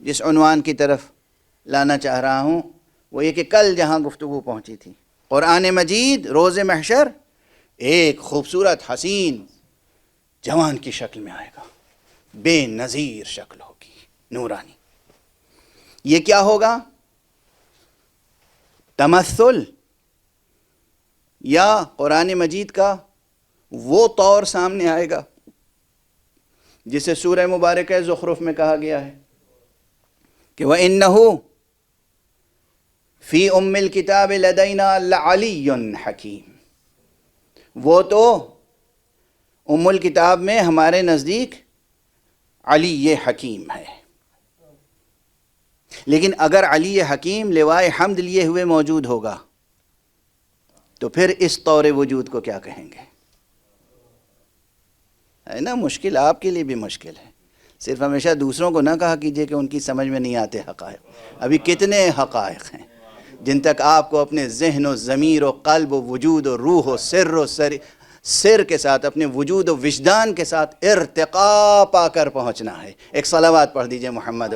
جس عنوان کی طرف لانا چاہ رہا ہوں وہ یہ کہ کل جہاں گفتگو پہنچی تھی، قرآن مجید روز محشر ایک خوبصورت حسین جوان کی شکل میں آئے گا، بے نظیر شکل ہوگی، نورانی. یہ کیا ہوگا؟ تمثل، یا قرآن مجید کا وہ طور سامنے آئے گا جسے سورہ مبارکہ زخرف میں کہا گیا ہے کہ وَإِنَّهُ فِي أُمِّ الْكِتَابِ لَدَيْنَا لَعَلِيٌّ حَكِيمٌ. وہ تو ام الکتاب میں ہمارے نزدیک علی حکیم ہے. لیکن اگر علی حکیم لوائے حمد لیے ہوئے موجود ہوگا تو پھر اس طور وجود کو کیا کہیں گے؟ ہے نا مشکل، آپ کے لیے بھی مشکل ہے۔ صرف ہمیشہ دوسروں کو نہ کہا کیجئے کہ ان کی سمجھ میں نہیں آتے حقائق۔ ابھی کتنے حقائق ہیں جن تک آپ کو اپنے ذہن و ضمیر و قلب و وجود و روح و سر کے ساتھ، اپنے وجود و وجدان کے ساتھ ارتقاء پا کر پہنچنا ہے۔ ایک صلوات پڑھ دیجئے محمد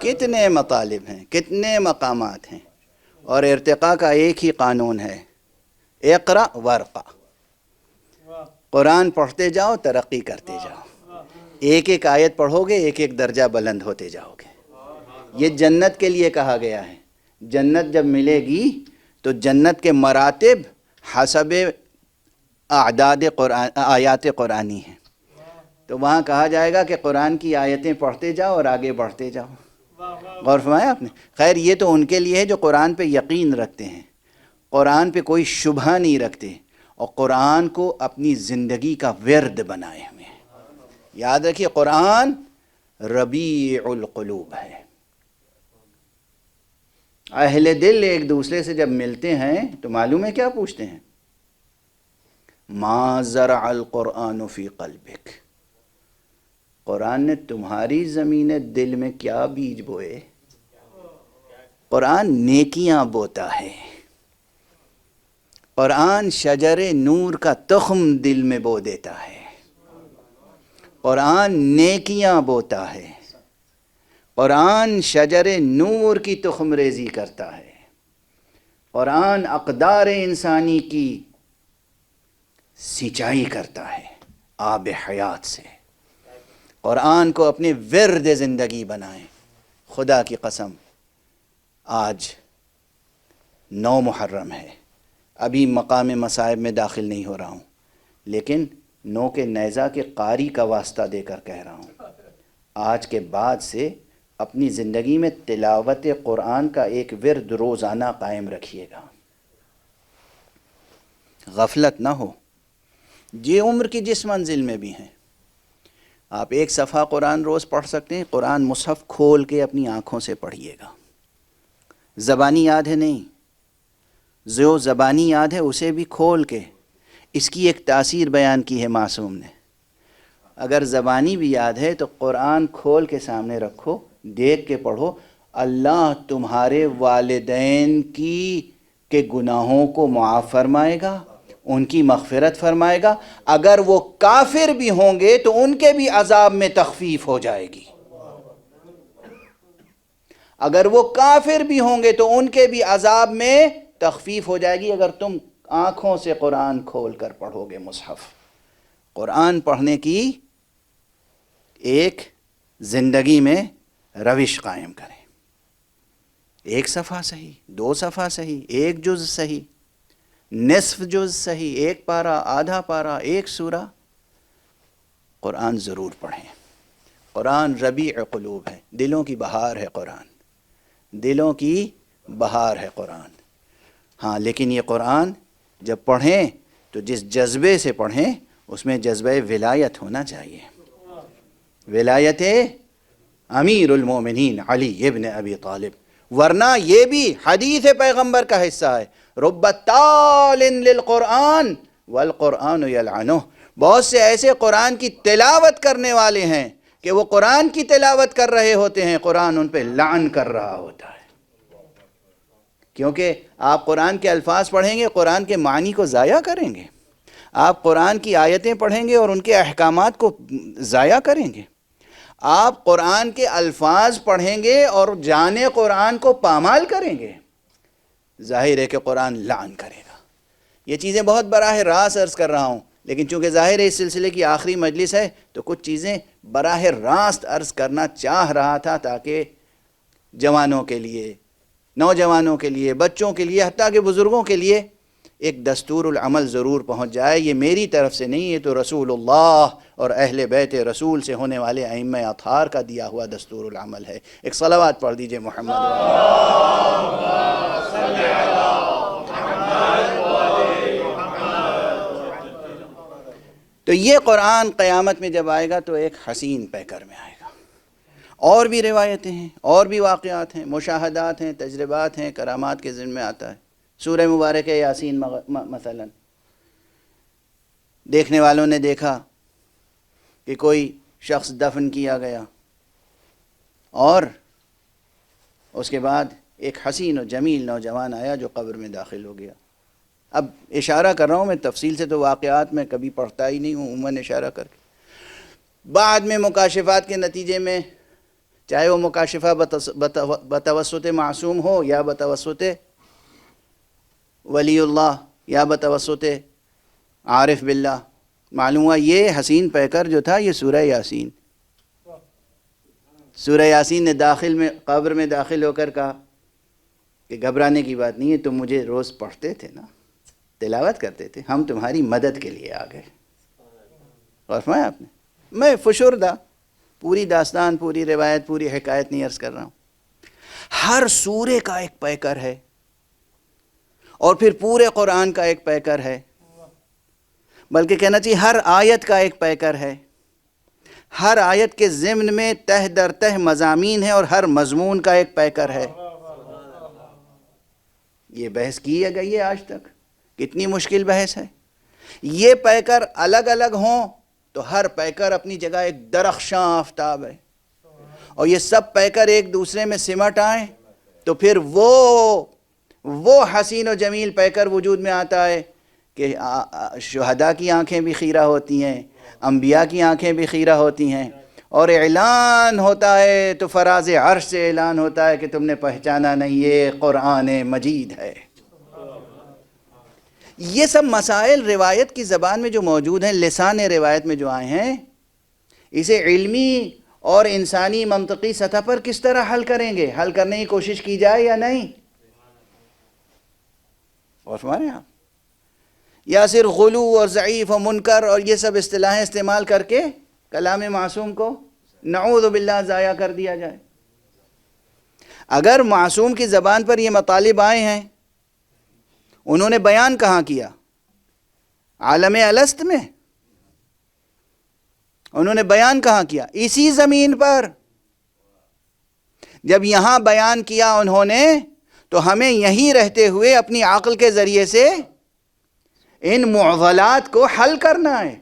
کتنے مطالب ہیں، کتنے مقامات ہیں، اور ارتقاء کا ایک ہی قانون ہے، اقرأ ورقہ۔ قرآن پڑھتے جاؤ، ترقی کرتے جاؤ، ایک ایک آیت پڑھو گے، ایک ایک درجہ بلند ہوتے جاؤ گے۔ یہ جنت کے لیے کہا گیا ہے۔ جنت جب ملے گی تو جنت کے مراتب حسب اعداد آیات قرآنی ہیں، تو وہاں کہا جائے گا کہ قرآن کی آیتیں پڑھتے جاؤ اور آگے بڑھتے جاؤ۔ غور فرمایا آپ نے؟ خیر یہ تو ان کے لیے ہے جو قرآن پہ یقین رکھتے ہیں، قرآن پہ کوئی شبہ نہیں رکھتے، اور قرآن کو اپنی زندگی کا ورد بنائے ہوئے ہیں۔ یاد رکھیے قرآن ربیع القلوب ہے۔ اہل دل ایک دوسرے سے جب ملتے ہیں تو معلوم ہے کیا پوچھتے ہیں؟ ما زرع القرآن فی قلبک، قرآن نے تمہاری زمین دل میں کیا بیج بوئے؟ قرآن نیکیاں بوتا ہے، قرآن شجر نور کا تخم دل میں بو دیتا ہے، قرآن نیکیاں بوتا ہے، قرآن شجر نور کی تخم ریزی کرتا ہے، قرآن اقدار انسانی کی سینچائی کرتا ہے آب حیات سے۔ قرآن کو اپنے ورد زندگی بنائیں۔ خدا کی قسم آج 9 محرم ہے، ابھی مقام مصائب میں داخل نہیں ہو رہا ہوں، لیکن 9 کے نیزہ کے قاری کا واسطہ دے کر کہہ رہا ہوں، آج کے بعد سے اپنی زندگی میں تلاوت قرآن کا ایک ورد روزانہ قائم رکھیے گا، غفلت نہ ہو۔ یہ عمر کی جس منزل میں بھی ہیں، آپ ایک صفحہ قرآن روز پڑھ سکتے ہیں، قرآن مصحف کھول کے اپنی آنکھوں سے پڑھیے گا۔ زبانی یاد ہے نہیں، جو زبانی یاد ہے اسے بھی کھول کے، اس کی ایک تاثیر بیان کی ہے معصوم نے۔ اگر زبانی بھی یاد ہے تو قرآن کھول کے سامنے رکھو، دیکھ کے پڑھو، اللہ تمہارے والدین کے گناہوں کو معاف فرمائے گا، ان کی مغفرت فرمائے گا، اگر وہ کافر بھی ہوں گے تو ان کے بھی عذاب میں تخفیف ہو جائے گی، اگر وہ کافر بھی ہوں گے تو ان کے بھی عذاب میں تخفیف ہو جائے گی اگر تم آنکھوں سے قرآن کھول کر پڑھو گے مصحف۔ قرآن پڑھنے کی ایک زندگی میں روش قائم کریں، ایک صفحہ صحیح، 2 صفحہ صحیح، 1 جز صحیح، نصف جز صحیح، 1 پارہ، آدھا پارہ، 1 سورہ، قرآن ضرور پڑھیں۔ قرآن ربیع قلوب ہے، دلوں کی بہار ہے قرآن، دلوں کی بہار ہے قرآن۔ ہاں لیکن یہ قرآن جب پڑھیں تو جس جذبے سے پڑھیں اس میں جذبہ ولایت ہونا چاہیے، ولایت امیر المومنین علی ابن ابی طالب، ورنہ یہ بھی حدیث پیغمبر کا حصہ ہے، رب تال للقرآن والقرآن یلعنہ، بہت سے ایسے قرآن کی تلاوت کرنے والے ہیں کہ وہ قرآن کی تلاوت کر رہے ہوتے ہیں، قرآن ان پہ لعن کر رہا ہوتا ہے، کیونکہ آپ قرآن کے الفاظ پڑھیں گے، قرآن کے معنی کو ضائع کریں گے، آپ قرآن کی آیتیں پڑھیں گے اور ان کے احکامات کو ضائع کریں گے، آپ قرآن کے الفاظ پڑھیں گے اور جانے قرآن کو پامال کریں گے، ظاہر ہے کہ قرآن لعن کرے گا۔ یہ چیزیں بہت براہ راست عرض کر رہا ہوں، لیکن چونکہ ظاہر ہے اس سلسلے کی آخری مجلس ہے تو کچھ چیزیں براہ راست عرض کرنا چاہ رہا تھا تاکہ جوانوں کے لیے، نوجوانوں کے لیے، بچوں کے لیے، حتیٰ کہ بزرگوں کے لیے ایک دستور العمل ضرور پہنچ جائے۔ یہ میری طرف سے نہیں، یہ تو رسول اللہ اور اہل بیت رسول سے ہونے والے ائمہ اطہار کا دیا ہوا دستور العمل ہے۔ ایک صلوات پڑھ دیجئے محمد تو یہ قرآن قیامت میں جب آئے گا تو ایک حسین پیکر میں آئے گا، اور بھی روایتیں ہیں، اور بھی واقعات ہیں، مشاہدات ہیں، تجربات ہیں، کرامات کے ذمہ آتا ہے۔ سورہ مبارک یاسین مثلا دیکھنے والوں نے دیکھا کہ کوئی شخص دفن کیا گیا اور اس کے بعد ایک حسین و جمیل نوجوان آیا جو قبر میں داخل ہو گیا۔ اب اشارہ کر رہا ہوں میں، تفصیل سے تو واقعات میں کبھی پڑھتا ہی نہیں ہوں، عموماً اشارہ کر کے۔ بعد میں مکاشفات کے نتیجے میں، چاہے وہ مکاشفہ بتوسط معصوم ہو یا بتوسط ولی اللہ یا بتوسط عارف باللہ، معلوم ہوا یہ حسین پیکر جو تھا یہ سورہ یاسین، سورہ یاسین نے قبر میں داخل ہو کر کہا کہ گھبرانے کی بات نہیں ہے، تم مجھے روز پڑھتے تھے نا، تلاوت کرتے تھے، ہم تمہاری مدد کے لیے آ گئے۔ اور فرمایا آپ نے، میں فشردہ پوری داستان، پوری روایت، پوری حکایت نہیں عرض کر رہا ہوں، ہر سورے کا ایک پیکر ہے اور پھر پورے قرآن کا ایک پیکر ہے، بلکہ کہنا چاہیے ہر آیت کا ایک پیکر ہے۔ ہر آیت کے ضمن میں تہ در تہ مضامین ہے اور ہر مضمون کا ایک پیکر ہے۔ یہ بحث کی گئی ہے آج تک، کتنی مشکل بحث ہے۔ یہ پیکر الگ الگ ہوں تو ہر پیکر اپنی جگہ ایک درخشاں آفتاب ہے، اور یہ سب پیکر ایک دوسرے میں سمٹ آئیں تو پھر وہ حسین و جمیل پیکر وجود میں آتا ہے کہ شہداء کی آنکھیں بھی خیرہ ہوتی ہیں، انبیاء کی آنکھیں بھی خیرہ ہوتی ہیں، اور اعلان ہوتا ہے تو فراز عرش سے اعلان ہوتا ہے کہ تم نے پہچانا نہیں، یہ قرآن مجید ہے۔ یہ سب مسائل روایت کی زبان میں جو موجود ہیں، لسان روایت میں جو آئے ہیں، اسے علمی اور انسانی منطقی سطح پر کس طرح حل کریں گے؟ حل کرنے کی کوشش کی جائے یا نہیں؟ اور ہمارے یہاں یا صرف غلو اور ضعیف و منکر اور یہ سب اصطلاحیں استعمال کر کے کلام معصوم کو نعوذ باللہ ضائع کر دیا جائے؟ اگر معصوم کی زبان پر یہ مطالب آئے ہیں، انہوں نے بیان کہاں کیا؟ عالم الست میں؟ انہوں نے بیان کہاں کیا؟ اسی زمین پر۔ جب یہاں بیان کیا انہوں نے تو ہمیں یہیں رہتے ہوئے اپنی عقل کے ذریعے سے ان معضلات کو حل کرنا ہے۔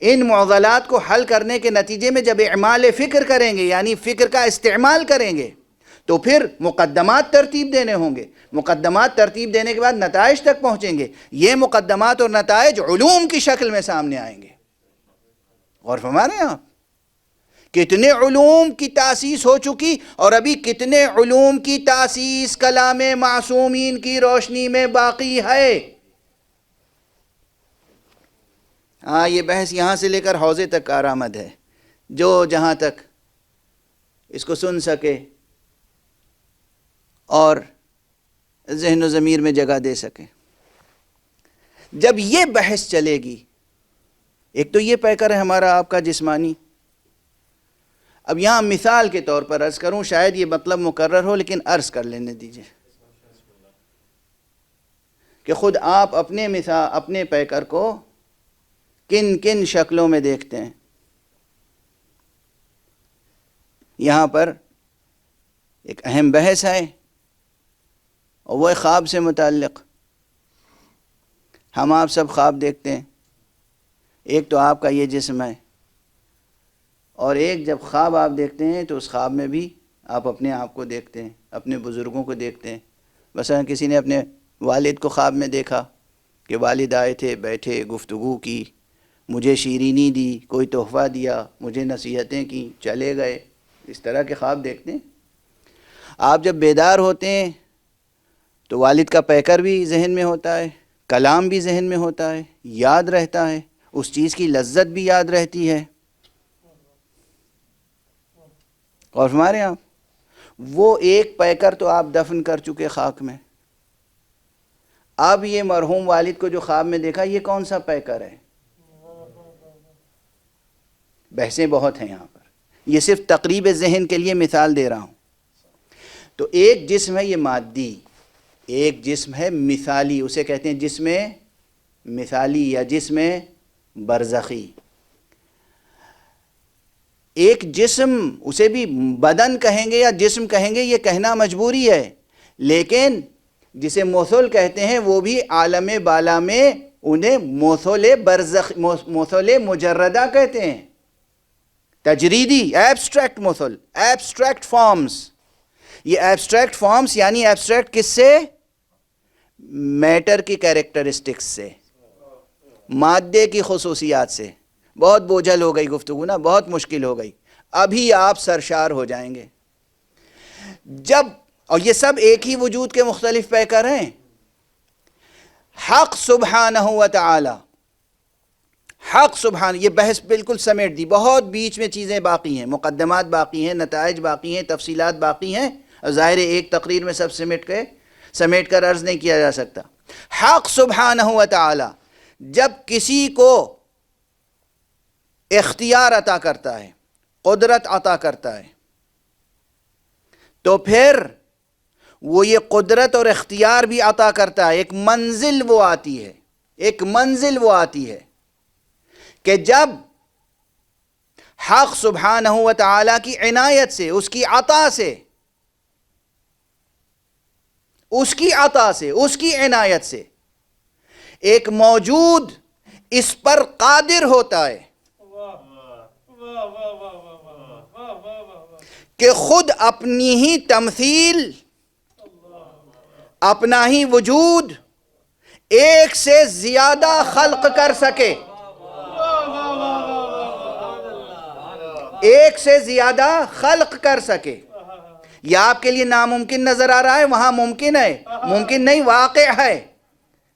ان معضلات کو حل کرنے کے نتیجے میں جب اعمال فکر کریں گے، یعنی فکر کا استعمال کریں گے، تو پھر مقدمات ترتیب دینے ہوں گے۔ مقدمات ترتیب دینے کے بعد نتائج تک پہنچیں گے۔ یہ مقدمات اور نتائج علوم کی شکل میں سامنے آئیں گے۔ غور فرما رہے ہیں آپ؟ کتنے علوم کی تاسیس ہو چکی اور ابھی کتنے علوم کی تاسیس کلام معصومین کی روشنی میں باقی ہے۔ ہاں، یہ بحث یہاں سے لے کر حوضے تک کارآمد ہے۔ جو جہاں تک اس کو سن سکے اور ذہن و ضمیر میں جگہ دے سکے۔ جب یہ بحث چلے گی، ایک تو یہ پیکر ہے ہمارا آپ کا جسمانی۔ اب یہاں مثال کے طور پر عرض کروں، شاید یہ مطلب مکرر ہو لیکن عرض کر لینے دیجئے کہ خود آپ اپنے پیکر کو کن کن شکلوں میں دیکھتے ہیں۔ یہاں پر ایک اہم بحث ہے اور وہ خواب سے متعلق۔ ہم آپ سب خواب دیکھتے ہیں، ایک تو آپ کا یہ جسم ہے، اور ایک جب خواب آپ دیکھتے ہیں تو اس خواب میں بھی آپ اپنے آپ کو دیکھتے ہیں، اپنے بزرگوں کو دیکھتے ہیں۔ مثلا کسی نے اپنے والد کو خواب میں دیکھا کہ والد آئے تھے، بیٹھے، گفتگو کی، مجھے شیرینی دی، کوئی تحفہ دیا، مجھے نصیحتیں کی، چلے گئے۔ اس طرح کے خواب دیکھتے ہیں۔ آپ جب بیدار ہوتے ہیں تو والد کا پیکر بھی ذہن میں ہوتا ہے، کلام بھی ذہن میں ہوتا ہے، یاد رہتا ہے، اس چیز کی لذت بھی یاد رہتی ہے۔ اور ہمارے آپ وہ ایک پیکر تو آپ دفن کر چکے خاک میں، اب یہ مرحوم والد کو جو خواب میں دیکھا، یہ کون سا پیکر ہے؟ بحثیں بہت ہیں یہاں پر، یہ صرف تقریب ذہن کے لیے مثال دے رہا ہوں۔ تو ایک جسم ہے یہ مادی، ایک جسم ہے مثالی، اسے کہتے ہیں جسم مثالی یا جسم برزخی۔ ایک جسم، اسے بھی بدن کہیں گے یا جسم کہیں گے یہ کہنا مجبوری ہے، لیکن جسے مثل کہتے ہیں وہ بھی عالم بالا میں انہیں مثل برزخ، مثل مجردہ کہتے ہیں، تجریدی ایبسٹریکٹ مثل، ایبسٹریکٹ فارمز. یہ ایبسٹریکٹ فارمز یعنی ایبسٹریکٹ کس سے؟ میٹر کی کیریکٹرسٹکس سے، مادے کی خصوصیات سے. بہت بوجھل ہو گئی گفتگو نا، بہت مشکل ہو گئی، ابھی آپ سرشار ہو جائیں گے جب. اور یہ سب ایک ہی وجود کے مختلف پیکر ہیں. حق سبحانہ و تعالی، حق سبحانہ، یہ بحث بالکل سمیٹ دی، بہت بیچ میں چیزیں باقی ہیں، مقدمات باقی ہیں، نتائج باقی ہیں، تفصیلات باقی ہیں. ظاہر ایک تقریر میں سب سمیٹ کر عرض نہیں کیا جا سکتا. حق سبحانہ و تعالی جب کسی کو اختیار عطا کرتا ہے، قدرت عطا کرتا ہے، تو پھر وہ یہ قدرت اور اختیار بھی عطا کرتا ہے. ایک منزل وہ آتی ہے، ایک منزل وہ آتی ہے کہ جب حق سبحانہ و تعالی کی عنایت سے، اس کی عطا سے، اس کی عطا سے، اس کی عنایت سے ایک موجود اس پر قادر ہوتا ہے کہ خود اپنی ہی تمثیل، اپنا ہی وجود ایک سے زیادہ خلق کر سکے، ایک سے زیادہ خلق کر سکے. یہ آپ کے لیے ناممکن نظر آ رہا ہے، وہاں ممکن ہے، ممکن نہیں، واقع ہے.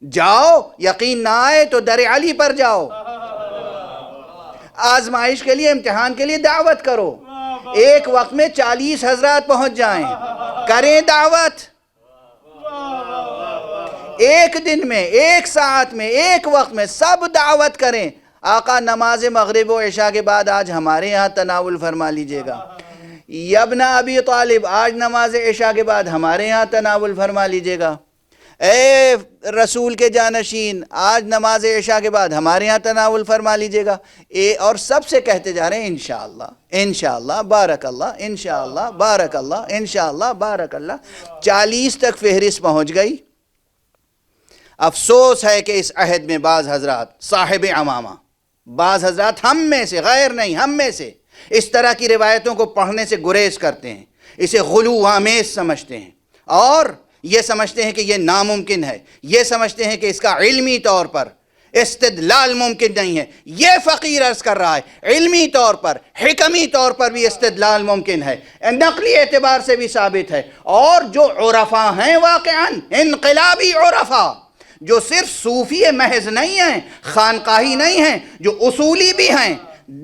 جاؤ، یقین نہ آئے تو در علی پر جاؤ، آزمائش کے لیے، امتحان کے لیے دعوت کرو. ایک وقت میں 40 حضرات پہنچ جائیں، کریں دعوت، ایک دن میں، ایک ساعت میں، ایک وقت میں سب دعوت کریں. آقا نماز مغرب و عشاء کے بعد آج ہمارے ہاں تناول فرما لیجئے گا، یا ابن ابی طالب آج نماز عشاء کے بعد ہمارے ہاں تناول فرما لیجئے گا. اے رسول کے جانشین آج نماز عشاء کے بعد ہمارے ہاں تناول فرما لیجئے گا. اور سب سے کہتے جا رہے ہیں انشاءاللہ، انشاءاللہ، بارک اللہ، انشاءاللہ، بارک اللہ، انشاءاللہ، بارک اللہ. 40 تک فہرست پہنچ گئی. افسوس ہے کہ اس عہد میں بعض حضرات صاحب عمامہ، بعض حضرات ہم میں سے، غیر نہیں، ہم میں سے اس طرح کی روایتوں کو پڑھنے سے گریز کرتے ہیں، اسے غلو آمیز سمجھتے ہیں، اور یہ سمجھتے ہیں کہ یہ ناممکن ہے، یہ سمجھتے ہیں کہ اس کا علمی طور پر استدلال ممکن نہیں ہے. یہ فقیر عرض کر رہا ہے علمی طور پر، حکمی طور پر بھی استدلال ممکن ہے، نقلی اعتبار سے بھی ثابت ہے. اور جو عرفاء ہیں، واقعاً انقلابی عرفاء، جو صرف صوفی محض نہیں ہیں، خانقاہی نہیں ہیں، جو اصولی بھی ہیں،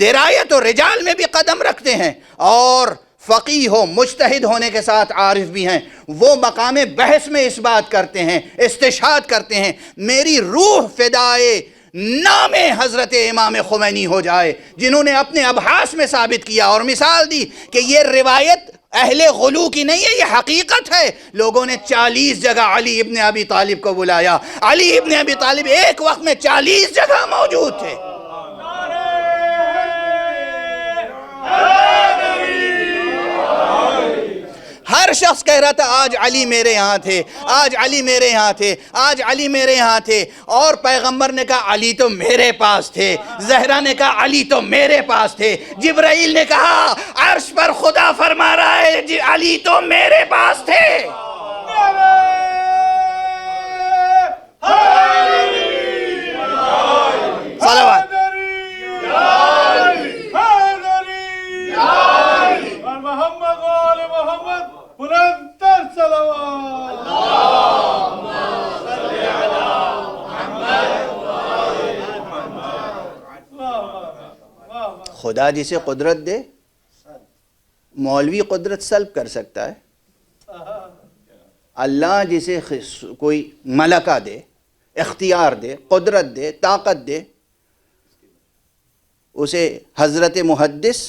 درایت و رجال میں بھی قدم رکھتے ہیں، اور فقیہ و مجتہد ہونے کے ساتھ عارف بھی ہیں، وہ مقام بحث میں اس بات کرتے ہیں، استشہاد کرتے ہیں. میری روح فدائے نام حضرت امام خمینی ہو جائے، جنہوں نے اپنے ابحاث میں ثابت کیا اور مثال دی کہ یہ روایت اہل غلو کی نہیں ہے، یہ حقیقت ہے. لوگوں نے 40 جگہ علی ابن ابی طالب کو بلایا، علی ابن ابی طالب ایک وقت میں 40 جگہ موجود تھے. ہر شخص کہہ رہا تھا آج علی میرے یہاں تھے، آج علی میرے یہاں تھے، آج علی میرے یہاں تھے. اور پیغمبر نے کہا علی تو میرے پاس تھے، زہرا نے کہا علی تو میرے پاس تھے، جبرائیل نے کہا عرش پر خدا فرما رہا ہے علی تو میرے پاس تھے. صلوات. محمد وآل محمد بلندتر صلوات. خدا جسے قدرت دے، مولوی قدرت سلب کر سکتا ہے. اللہ جسے کوئی ملکہ دے، اختیار دے، قدرت دے، طاقت دے، اسے حضرت محدث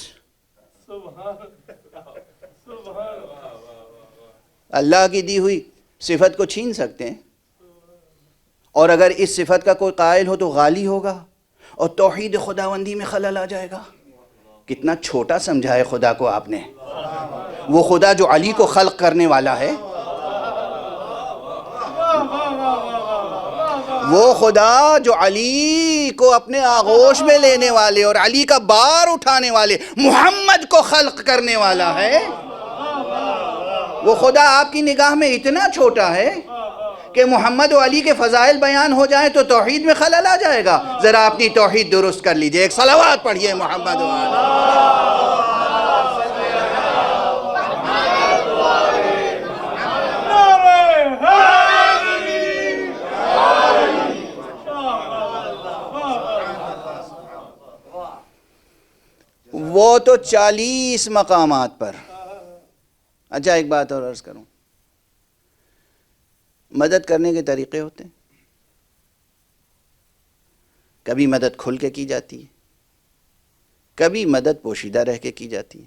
اللہ کی دی ہوئی صفت کو چھین سکتے ہیں. اور اگر اس صفت کا کوئی قائل ہو تو غالی ہوگا اور توحید خداوندی میں خلل آ جائے گا. کتنا چھوٹا سمجھا ہے خدا کو آپ نے. وہ خدا جو علی کو خلق کرنے والا ہے، وہ خدا جو علی کو اپنے آغوش میں لینے والے اور علی کا بار اٹھانے والے محمد کو خلق کرنے والا ہے، وہ خدا آپ کی نگاہ میں اتنا چھوٹا ہے کہ محمد و علی کے فضائل بیان ہو جائیں تو توحید میں خلل آ جائے گا. ذرا اپنی توحید درست کر لیجئے. ایک صلوات پڑھیے محمد و علی. وہ تو 40 مقامات پر. اچھا ایک بات اور عرض کروں، مدد کرنے کے طریقے ہوتے ہیں. کبھی مدد کھل کے کی جاتی ہے، کبھی مدد پوشیدہ رہ کے کی جاتی ہے.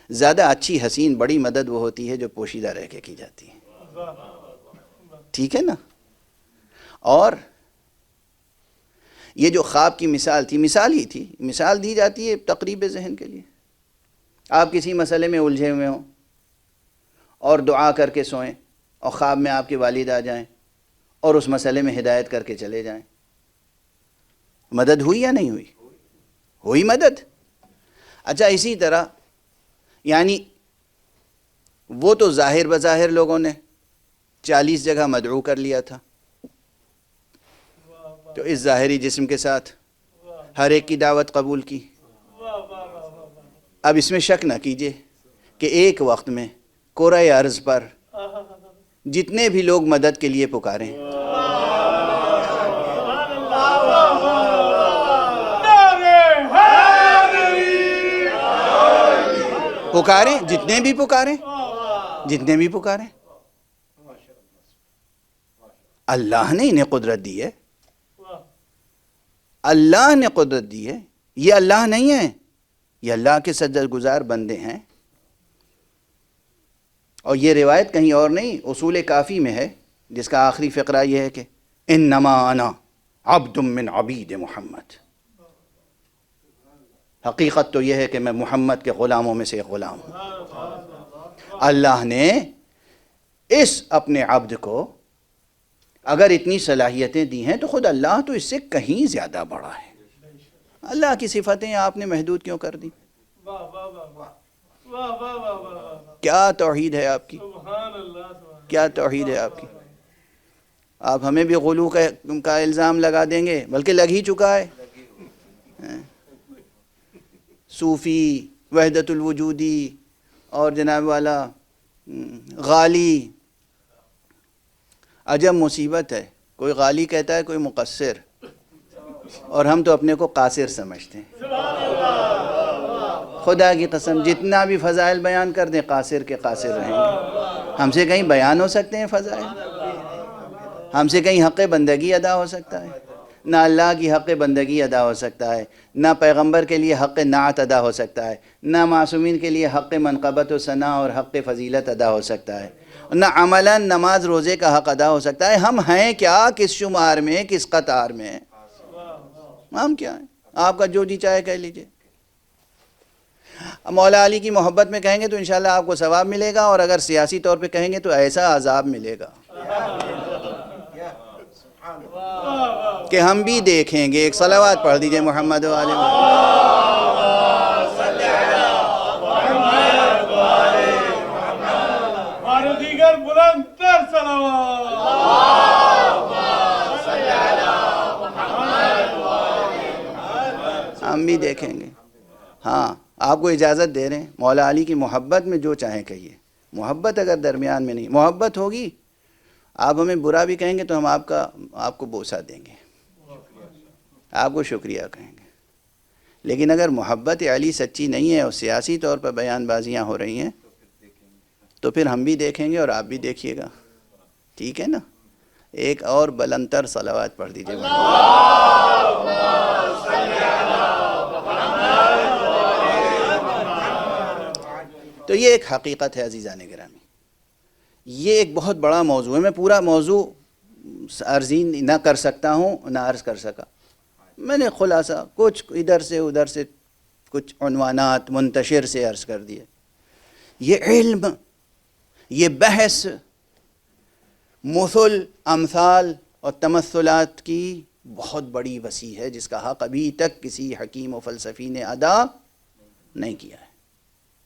زیادہ اچھی حسین بڑی مدد وہ ہوتی ہے جو پوشیدہ رہ کے کی جاتی ہے. ٹھیک ہے نا؟ اور یہ جو خواب کی مثال تھی، مثال ہی تھی، مثال دی جاتی ہے تقریب ذہن کے لیے. آپ کسی مسئلے میں الجھے ہوئے ہوں اور دعا کر کے سوئیں اور خواب میں آپ کے والد آ جائیں اور اس مسئلے میں ہدایت کر کے چلے جائیں. مدد ہوئی یا نہیں ہوئی؟ ہوئی مدد. اچھا اسی طرح یعنی وہ تو ظاہر بظاہر لوگوں نے 40 جگہ مدعو کر لیا تھا، تو اس ظاہری جسم کے ساتھ ہر ایک کی دعوت قبول کی. اب اس میں شک نہ کیجئے کہ ایک وقت میں کرۂ ارض پر جتنے بھی لوگ مدد کے لیے پکاریں، جتنے بھی پکاریں اللہ نے انہیں قدرت دی ہے. اللہ نے قدرت دی ہے. یہ اللہ نہیں ہے، یہ اللہ کے سجدگزار بندے ہیں. اور یہ روایت کہیں اور نہیں، اصول کافی میں ہے، جس کا آخری فقرہ یہ ہے کہ انما انا عبد من عبید محمد. حقیقت تو یہ ہے کہ میں محمد کے غلاموں میں سے ایک غلام ہوں. اللہ نے اس اپنے عبد کو اگر اتنی صلاحیتیں دی ہیں تو خود اللہ تو اس سے کہیں زیادہ بڑا ہے. اللہ کی صفتیں آپ نے محدود کیوں کر دی؟ کیا توحید ہے آپ کی؟ کیا توحید ہے آپ کی؟ آپ ہمیں بھی غلو کا الزام لگا دیں گے، بلکہ لگ ہی چکا ہے. صوفی، وحدت الوجودی اور جناب والا غالی. عجب مصیبت ہے، کوئی غالی کہتا ہے کوئی مقصر، اور ہم تو اپنے کو قاصر سمجھتے ہیں. خدا کی قسم جتنا بھی فضائل بیان کر دیں قاصر کے قاصر رہیں گے. ہم سے کہیں بیان ہو سکتے ہیں فضائل؟ ہم سے کہیں حق بندگی ادا ہو سکتا ہے؟ نہ اللہ کی حق بندگی ادا ہو سکتا ہے، نہ پیغمبر کے لیے حق نعت ادا ہو سکتا ہے، نہ معصومین کے لیے حق منقبت و ثنا اور حق فضیلت ادا ہو سکتا ہے، نہ عملاً نماز روزے کا حق ادا ہو سکتا ہے. ہم ہیں کیا؟ کس شمار میں، کس قطار میں؟ ہم کیا ہیں؟ آپ کا جو جی چاہے کہہ لیجئے. مولا علی کی محبت میں کہیں گے تو انشاءاللہ آپ کو ثواب ملے گا، اور اگر سیاسی طور پہ کہیں گے تو ایسا عذاب ملے گا کہ ہم بھی دیکھیں گے. ایک صلوات پڑھ دیجئے محمد و آل اور دیگر بلند تر صلوات. ہم بھی دیکھیں گے. ہاں آپ کو اجازت دے رہے ہیں، مولا علی کی محبت میں جو چاہیں کہیے. محبت اگر درمیان میں نہیں، محبت ہوگی آپ ہمیں برا بھی کہیں گے تو ہم آپ کو بوسہ دیں گے، آپ کو شکریہ کہیں گے. لیکن اگر محبت علی سچی نہیں ہے اور سیاسی طور پر بیان بازیاں ہو رہی ہیں تو پھر ہم بھی دیکھیں گے اور آپ بھی دیکھیے گا. ٹھیک ہے نا؟ ایک اور بلندتر صلوات پڑھ دیجئے. تو یہ ایک حقیقت ہے عزیزان گرامی. یہ ایک بہت بڑا موضوع ہے. میں پورا موضوع عرض نہ کر سکتا ہوں، نہ عرض کر سکا. میں نے خلاصہ کچھ ادھر سے ادھر سے کچھ عنوانات منتشر سے عرض کر دیے. یہ علم، یہ بحث مثل، امثال اور تمثلات کی بہت بڑی وسیع ہے، جس کا حق ابھی تک کسی حکیم و فلسفی نے ادا نہیں کیا ہے.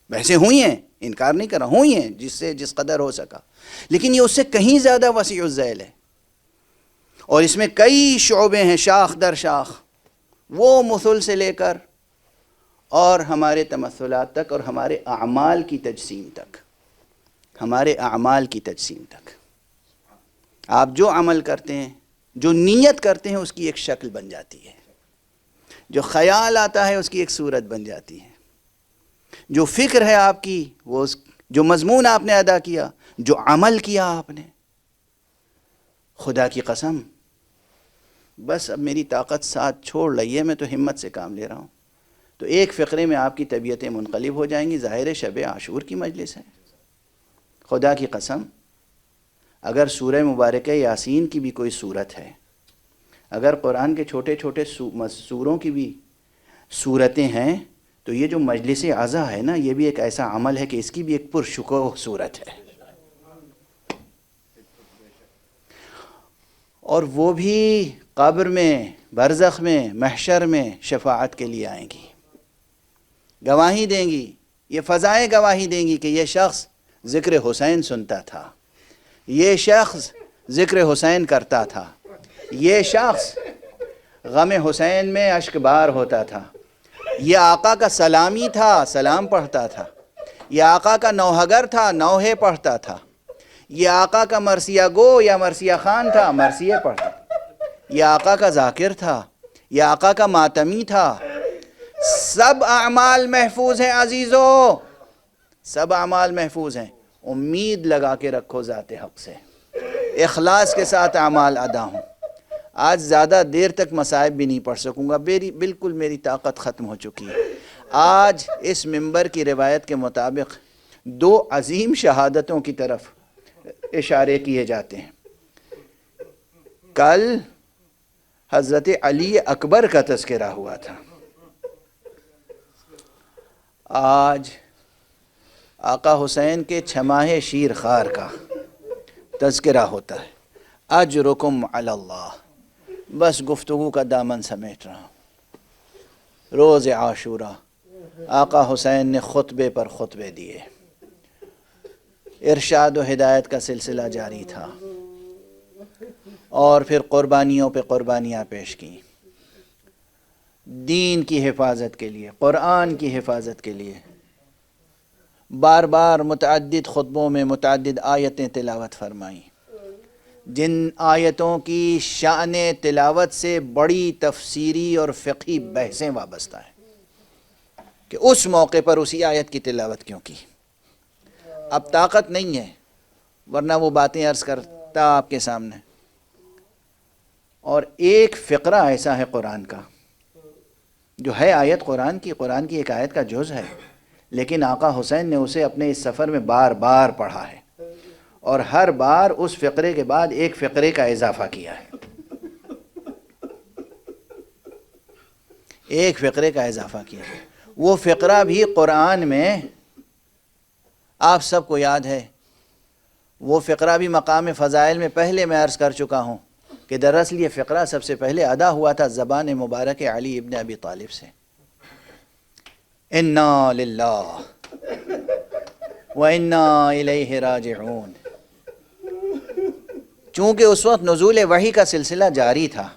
بحثیں ہوئی ہیں، انکار نہیں کر رہا، ہوئی ہیں جس قدر ہو سکا، لیکن یہ اس سے کہیں زیادہ وسیع الذیل ہے، اور اس میں کئی شعبے ہیں شاخ در شاخ، وہ مثل سے لے کر اور ہمارے تمثلات تک اور ہمارے اعمال کی تجسیم تک. ہمارے اعمال کی تجسیم تک آپ جو عمل کرتے ہیں، جو نیت کرتے ہیں، اس کی ایک شکل بن جاتی ہے. جو خیال آتا ہے اس کی ایک صورت بن جاتی ہے. جو فکر ہے آپ کی، وہ جو مضمون آپ نے ادا کیا، جو عمل کیا آپ نے، خدا کی قسم بس اب میری طاقت ساتھ چھوڑ رہی ہے، میں تو ہمت سے کام لے رہا ہوں، تو ایک فقرے میں آپ کی طبیعتیں منقلب ہو جائیں گی. ظاہر شب عاشور کی مجلس ہے. خدا کی قسم اگر سورہ مبارکہ یاسین کی بھی کوئی صورت ہے، اگر قرآن کے چھوٹے چھوٹے سوروں کی بھی صورتیں ہیں، تو یہ جو مجلس عزا ہے نا، یہ بھی ایک ایسا عمل ہے کہ اس کی بھی ایک پرشکوہ صورت ہے. اور وہ بھی قبر میں، برزخ میں، محشر میں شفاعت کے لیے آئیں گی، گواہی دیں گی. یہ فضائیں گواہی دیں گی کہ یہ شخص ذکر حسین سنتا تھا، یہ شخص ذکر حسین کرتا تھا، یہ شخص غم حسین میں اشک بار ہوتا تھا، یہ آقا کا سلامی تھا، سلام پڑھتا تھا، یہ آقا کا نوحگر تھا، نوحے پڑھتا تھا، یہ آقا کا مرثیہ گو یا مرثیہ خان تھا، مرثیے پڑھتا تھا، یہ آقا کا ذاکر تھا، یہ آقا کا ماتمی تھا. سب اعمال محفوظ ہیں عزیزو، سب اعمال محفوظ ہیں. امید لگا کے رکھو ذات حق سے، اخلاص کے ساتھ اعمال ادا ہوں. آج زیادہ دیر تک مصائب بھی نہیں پڑھ سکوں گا، بالکل میری طاقت ختم ہو چکی ہے. آج اس منبر کی روایت کے مطابق 2 عظیم شہادتوں کی طرف اشارے کیے جاتے ہیں. کل حضرت علی اکبر کا تذکرہ ہوا تھا، آج آقا حسین کے چھماہے شیر خار کا تذکرہ ہوتا ہے. اجرکم علی اللہ. بس گفتگو کا دامن سمیٹ رہا ہوں. روز عاشورہ آقا حسین نے خطبے پر خطبے دیے، ارشاد و ہدایت کا سلسلہ جاری تھا، اور پھر قربانیوں پہ قربانیاں پیش کی دین کی حفاظت کے لیے، قرآن کی حفاظت کے لیے. بار بار متعدد خطبوں میں متعدد آیتیں تلاوت فرمائیں، جن آیتوں کی شأن تلاوت سے بڑی تفسیری اور فقہی بحثیں وابستہ ہیں کہ اس موقع پر اسی آیت کی تلاوت کیوں کی. اب طاقت نہیں ہے، ورنہ وہ باتیں عرض کرتا آپ کے سامنے. اور ایک فقرہ ایسا ہے قرآن کا جو ہے آیت قرآن کی ایک آیت کا جز ہے، لیکن آقا حسین نے اسے اپنے اس سفر میں بار بار پڑھا ہے، اور ہر بار اس فقرے کے بعد ایک فقرے کا اضافہ کیا ہے، ایک فقرے کا اضافہ کیا ہے. وہ فقرہ بھی قرآن میں آپ سب کو یاد ہے. وہ فقرہ بھی مقام فضائل میں پہلے میں عرض کر چکا ہوں کہ دراصل یہ فقرہ سب سے پہلے ادا ہوا تھا زبان مبارک علی ابن ابی طالب سے. انا للہ و انا الیہ راجعون. چونکہ اس وقت نزول وحی کا سلسلہ جاری تھا،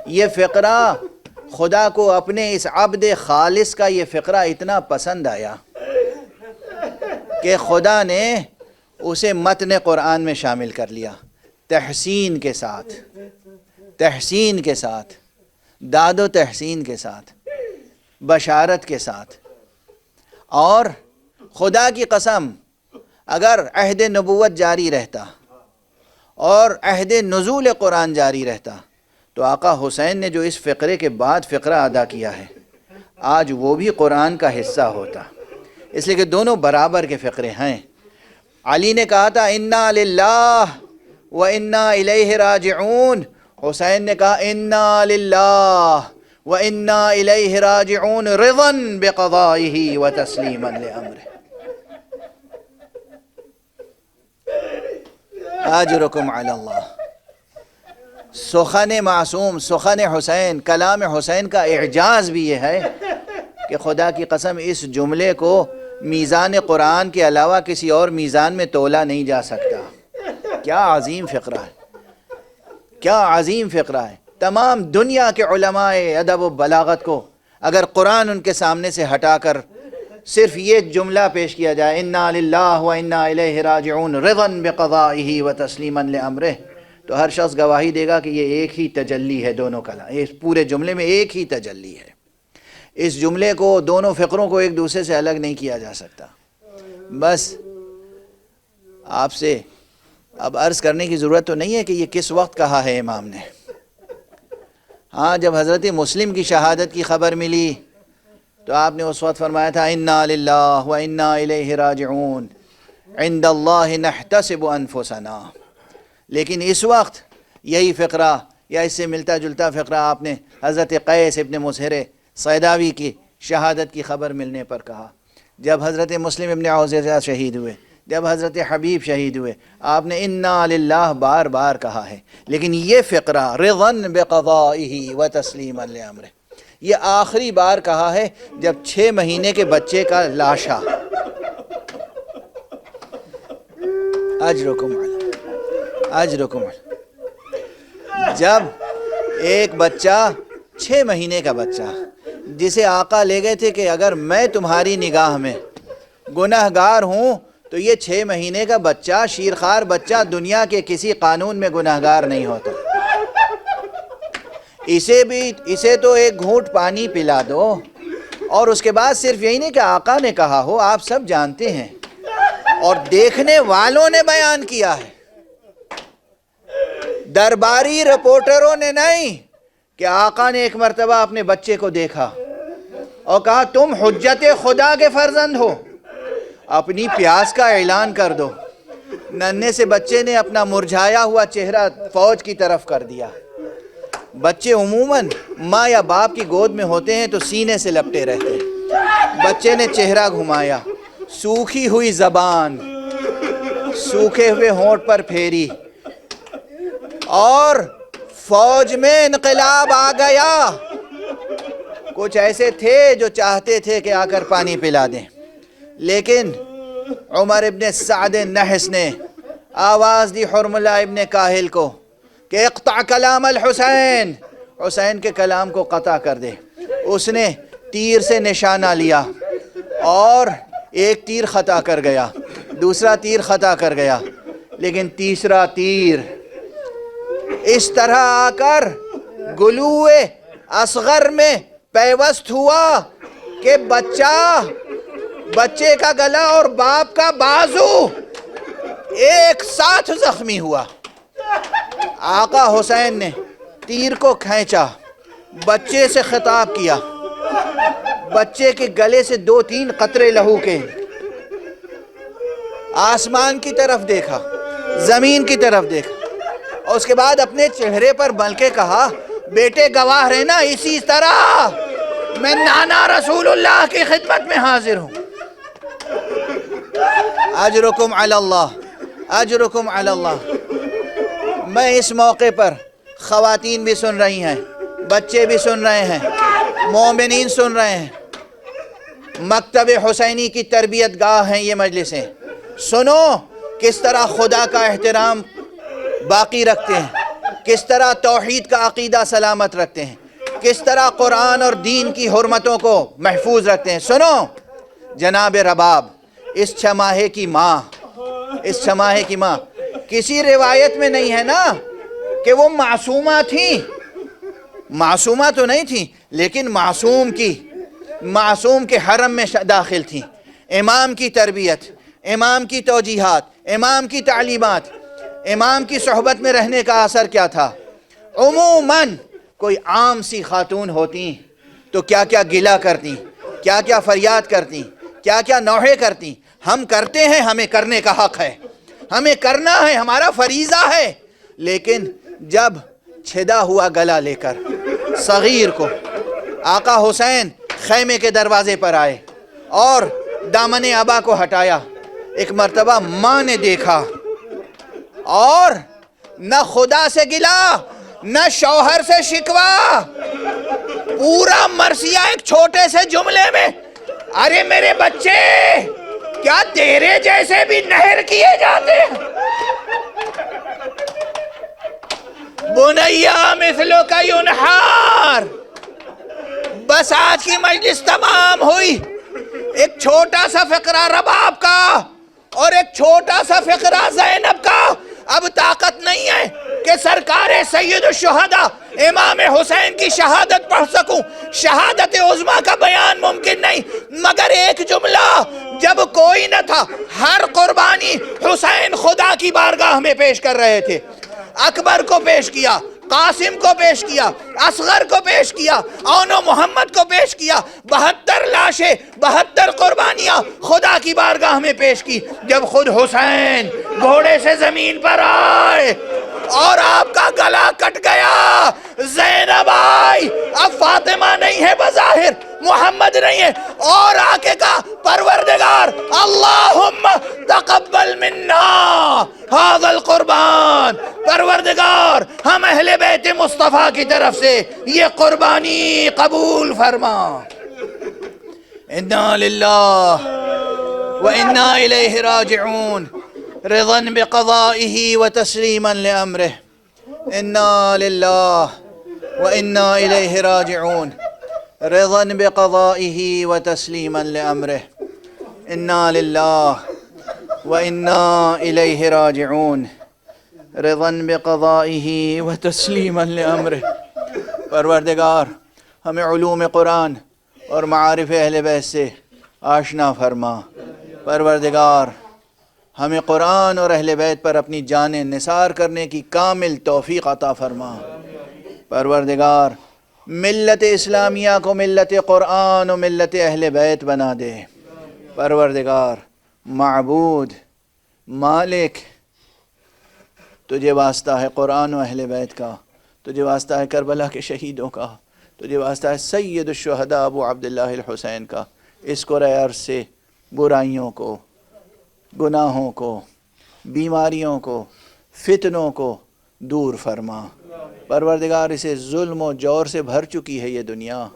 یہ فقرہ خدا کو اپنے اس عبد خالص کا یہ فقرہ اتنا پسند آیا کہ خدا نے اسے متن قرآن میں شامل کر لیا، تحسین کے ساتھ، تحسین کے ساتھ، داد و تحسین کے ساتھ، بشارت کے ساتھ. اور خدا کی قسم اگر عہد نبوت جاری رہتا اور عہد نزول قرآن جاری رہتا تو آقا حسین نے جو اس فقرے کے بعد فقرہ ادا کیا ہے آج وہ بھی قرآن کا حصہ ہوتا، اس لیے کہ دونوں برابر کے فقرے ہیں. علی نے کہا تھا انا للہ و انا الیہ راجعون، حسین نے کہا انا للہ وَإِنَّا إِلَيْهِ رَاجِعُونَ رِضًا بِقَضَائِهِ وَتَسْلِيمًا لِأَمْرِهِ. اجرکم علی اللہ. سخن معصوم، سخن حسین، کلام حسین کا اعجاز بھی یہ ہے کہ خدا کی قسم اس جملے کو میزان قرآن کے علاوہ کسی اور میزان میں تولا نہیں جا سکتا. کیا عظیم فقرہ ہے، کیا عظیم فقرہ ہے. تمام دنیا کے علماء ادب و بلاغت کو اگر قرآن ان کے سامنے سے ہٹا کر صرف یہ جملہ پیش کیا جائے انا للہ و انا الیہ راجعون رضا بقضائہ و تسلیما لامرہ، تو ہر شخص گواہی دے گا کہ یہ ایک ہی تجلی ہے. دونوں کلام اس پورے جملے میں ایک ہی تجلی ہے. اس جملے کو، دونوں فقروں کو ایک دوسرے سے الگ نہیں کیا جا سکتا. بس آپ سے اب عرض کرنے کی ضرورت تو نہیں ہے کہ یہ کس وقت کہا ہے امام نے. ہاں، جب حضرت مسلم کی شہادت کی خبر ملی تو آپ نے اس وقت فرمایا تھا انا للہ و انا الیہ راجعون عند اللہ نحتسب انفسنا. لیکن اس وقت یہی فقرہ یا اس سے ملتا جلتا فقرہ آپ نے حضرت قیس ابن مسہر صیداوی کی شہادت کی خبر ملنے پر کہا. جب حضرت مسلم ابن عوذہ شہید ہوئے، جب حضرت حبیب شہید ہوئے، آپ نے انا للہ بار بار کہا ہے. لیکن یہ فقرہ رضا بقضائہ و تسلیما لامرہ یہ آخری بار کہا ہے جب 6 مہینے کے بچے کا لاشا. اجرکم جب ایک بچہ 6 مہینے کا بچہ جسے آقا لے گئے تھے کہ اگر میں تمہاری نگاہ میں گناہگار ہوں تو یہ 6 مہینے کا بچہ، شیرخوار بچہ، دنیا کے کسی قانون میں گناہگار نہیں ہوتا. اسے تو ایک گھونٹ پانی پلا دو، اور اس کے بعد صرف یہی نہیں کہ آقا نے کہا ہو، آپ سب جانتے ہیں اور دیکھنے والوں نے بیان کیا ہے. درباری رپورٹروں نے نہیں، کہ آقا نے ایک مرتبہ اپنے بچے کو دیکھا اور کہا تم حجت خدا کے فرزند ہو، اپنی پیاس کا اعلان کر دو. ننھے سے بچے نے اپنا مرجھایا ہوا چہرہ فوج کی طرف کر دیا. بچے عموماً ماں یا باپ کی گود میں ہوتے ہیں تو سینے سے لپٹے رہتے ہیں. بچے نے چہرہ گھمایا، سوکھی ہوئی زبان سوکھے ہوئے ہونٹ پر پھیری، اور فوج میں انقلاب آ گیا. کچھ ایسے تھے جو چاہتے تھے کہ آ کر پانی پلا دیں، لیکن عمر ابن سعد نحس نے آواز دی حرملہ ابن کاہل کو کہ اقطع کلام الحسین، حسین کے کلام کو قطع کر دے. اس نے تیر سے نشانہ لیا اور ایک تیر خطا کر گیا، دوسرا تیر خطا کر گیا، لیکن تیسرا تیر اس طرح آ کر گلوئے اصغر میں پیوست ہوا کہ بچے کا گلا اور باپ کا بازو ایک ساتھ زخمی ہوا. آقا حسین نے تیر کو کھینچا، بچے سے خطاب کیا، بچے کے گلے سے 2-3 قطرے لہو کے، آسمان کی طرف دیکھا، زمین کی طرف دیکھا، اور اس کے بعد اپنے چہرے پر مل کے کہا بیٹے گواہ رہنا، اسی طرح میں نانا رسول اللہ کی خدمت میں حاضر ہوں. اجرکم علی اللہ، اجرکم علی اللہ. میں اس موقع پر خواتین بھی سن رہی ہیں، بچے بھی سن رہے ہیں، مومنین سن رہے ہیں. مکتب حسینی کی تربیت گاہ ہیں یہ مجلسیں. سنو کس طرح خدا کا احترام باقی رکھتے ہیں، کس طرح توحید کا عقیدہ سلامت رکھتے ہیں، کس طرح قرآن اور دین کی حرمتوں کو محفوظ رکھتے ہیں. سنو جناب رباب، اس 6 ماہے کی ماں، اس 6 ماہے کی ماں، کسی روایت میں نہیں ہے نا کہ وہ معصومہ تھیں، معصومہ تو نہیں تھیں، لیکن معصوم کے حرم میں داخل تھیں. امام کی تربیت، امام کی توجیہات، امام کی تعلیمات، امام کی صحبت میں رہنے کا اثر کیا تھا. عموماً کوئی عام سی خاتون ہوتی تو کیا کیا گلہ کرتی، کیا کیا فریاد کرتی، کیا کیا نوحے کرتی. ہم کرتے ہیں، ہمیں کرنے کا حق ہے، ہمیں کرنا ہے، ہمارا فریضہ ہے. لیکن جب چھدا ہوا گلا لے کر صغیر کو آقا حسین خیمے کے دروازے پر آئے اور دامن ابا کو ہٹایا. ایک مرتبہ ماں نے دیکھا اور نہ خدا سے گلا نہ شوہر سے شکوا، پورا مرثیہ ایک چھوٹے سے جملے میں. ارے میرے بچے، کیا تیرے جیسے بھی نہر کیے جاتے ہیں؟ بنیا مثلک ینحار. بس آج کی مجلس تمام ہوئی. ایک چھوٹا سا فقرہ رباب کا اور ایک چھوٹا سا فقرہ زینب کا. اب طاقت نہیں ہے کہ سرکار سید الشہداء امام حسین کی شہادت پڑھ سکوں. شہادت عظمیٰ کا بیان ممکن نہیں، مگر ایک جملہ. جب کوئی نہ تھا، ہر قربانی حسین خدا کی بارگاہ میں پیش کر رہے تھے. اکبر کو پیش کیا، قاسم کو پیش کیا، اصغر کو پیش کیا، اون و محمد کو پیش کیا. 72 لاشیں، 72 قربانیاں خدا کی بارگاہ میں پیش کی. جب خود حسین گھوڑے سے زمین پر آئے اور آپ کا گلا کٹ گیا، زینب آئی. اب فاطمہ نہیں ہے بظاہر، محمد نہیں ہے، اور آکے کا پروردگار اللہم تقبل منا ھذا القربان. پروردگار ہم اہل بیت مصطفیٰ کی طرف سے یہ قربانی قبول فرما. انا للہ وانا الیہ راجعون رضا بقضائه وتسلیما لامرہ. انا للہ وانا الیہ راجعون رضا بقضائه وتسلیما لامرہ. انا للہ وانا الیہ راجعون رضا بقضائه وتسلیما لامرہ. پروردگار ہمیں علوم قرآن اور معارف اہل بیت سے آشنا فرما. پروردگار ہمیں قرآن اور اہل بیت پر اپنی جانیں نثار کرنے کی کامل توفیق عطا فرما. پروردگار ملت اسلامیہ کو ملت قرآن و ملت اہل بیت بنا دے. پروردگار معبود مالک، تجھے واسطہ ہے قرآن و اہل بیت کا، تجھے واسطہ ہے کربلا کے شہیدوں کا، تجھے واسطہ ہے سید الشہداء ابو عبداللہ الحسین کا. اس قرۂ ارض سے برائیوں کو، گناہوں کو، بیماریوں کو، فتنوں کو دور فرما. پروردگار اسے ظلم و جور سے بھر چکی ہے یہ دنیا،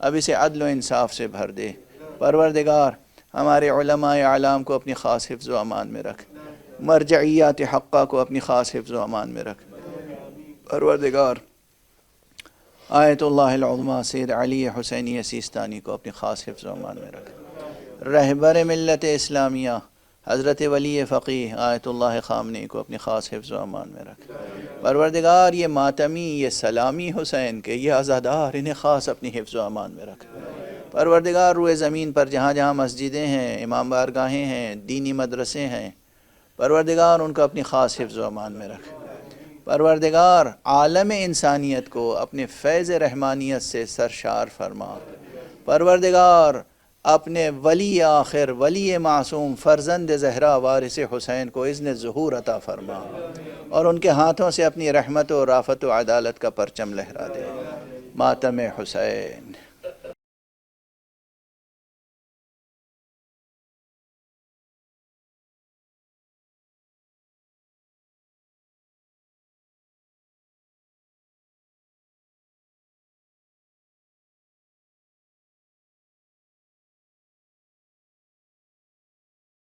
اب اسے عدل و انصاف سے بھر دے. پروردگار ہمارے علماء اعلام کو اپنی خاص حفظ و امان میں رکھ، مرجعیات حقہ کو اپنی خاص حفظ و امان میں رکھ. پروردگار آیت اللہ العظمیٰ سید علی حسینی سیستانی کو اپنی خاص حفظ و امان میں رکھ. رہبر ملت اسلامیہ حضرت ولی فقیہ آیت اللہ خامنی کو اپنی خاص حفظ و امان میں رکھ. پروردگار یہ ماتمی، یہ سلامی حسین کے، یہ عزادار، انہیں خاص اپنی حفظ و امان میں رکھ. پروردگار روئے زمین پر جہاں جہاں مسجدیں ہیں، امام بارگاہیں ہیں، دینی مدرسے ہیں، پروردگار ان کو اپنی خاص حفظ و امان میں رکھ. پروردگار عالم انسانیت کو اپنے فیض رحمانیت سے سرشار فرما. پروردگار اپنے ولی آخر، ولی معصوم، فرزند زہرا وارث حسین کو اذن ظہور عطا فرما اور ان کے ہاتھوں سے اپنی رحمت و رافت و عدالت کا پرچم لہرا دے. ماتم حسین.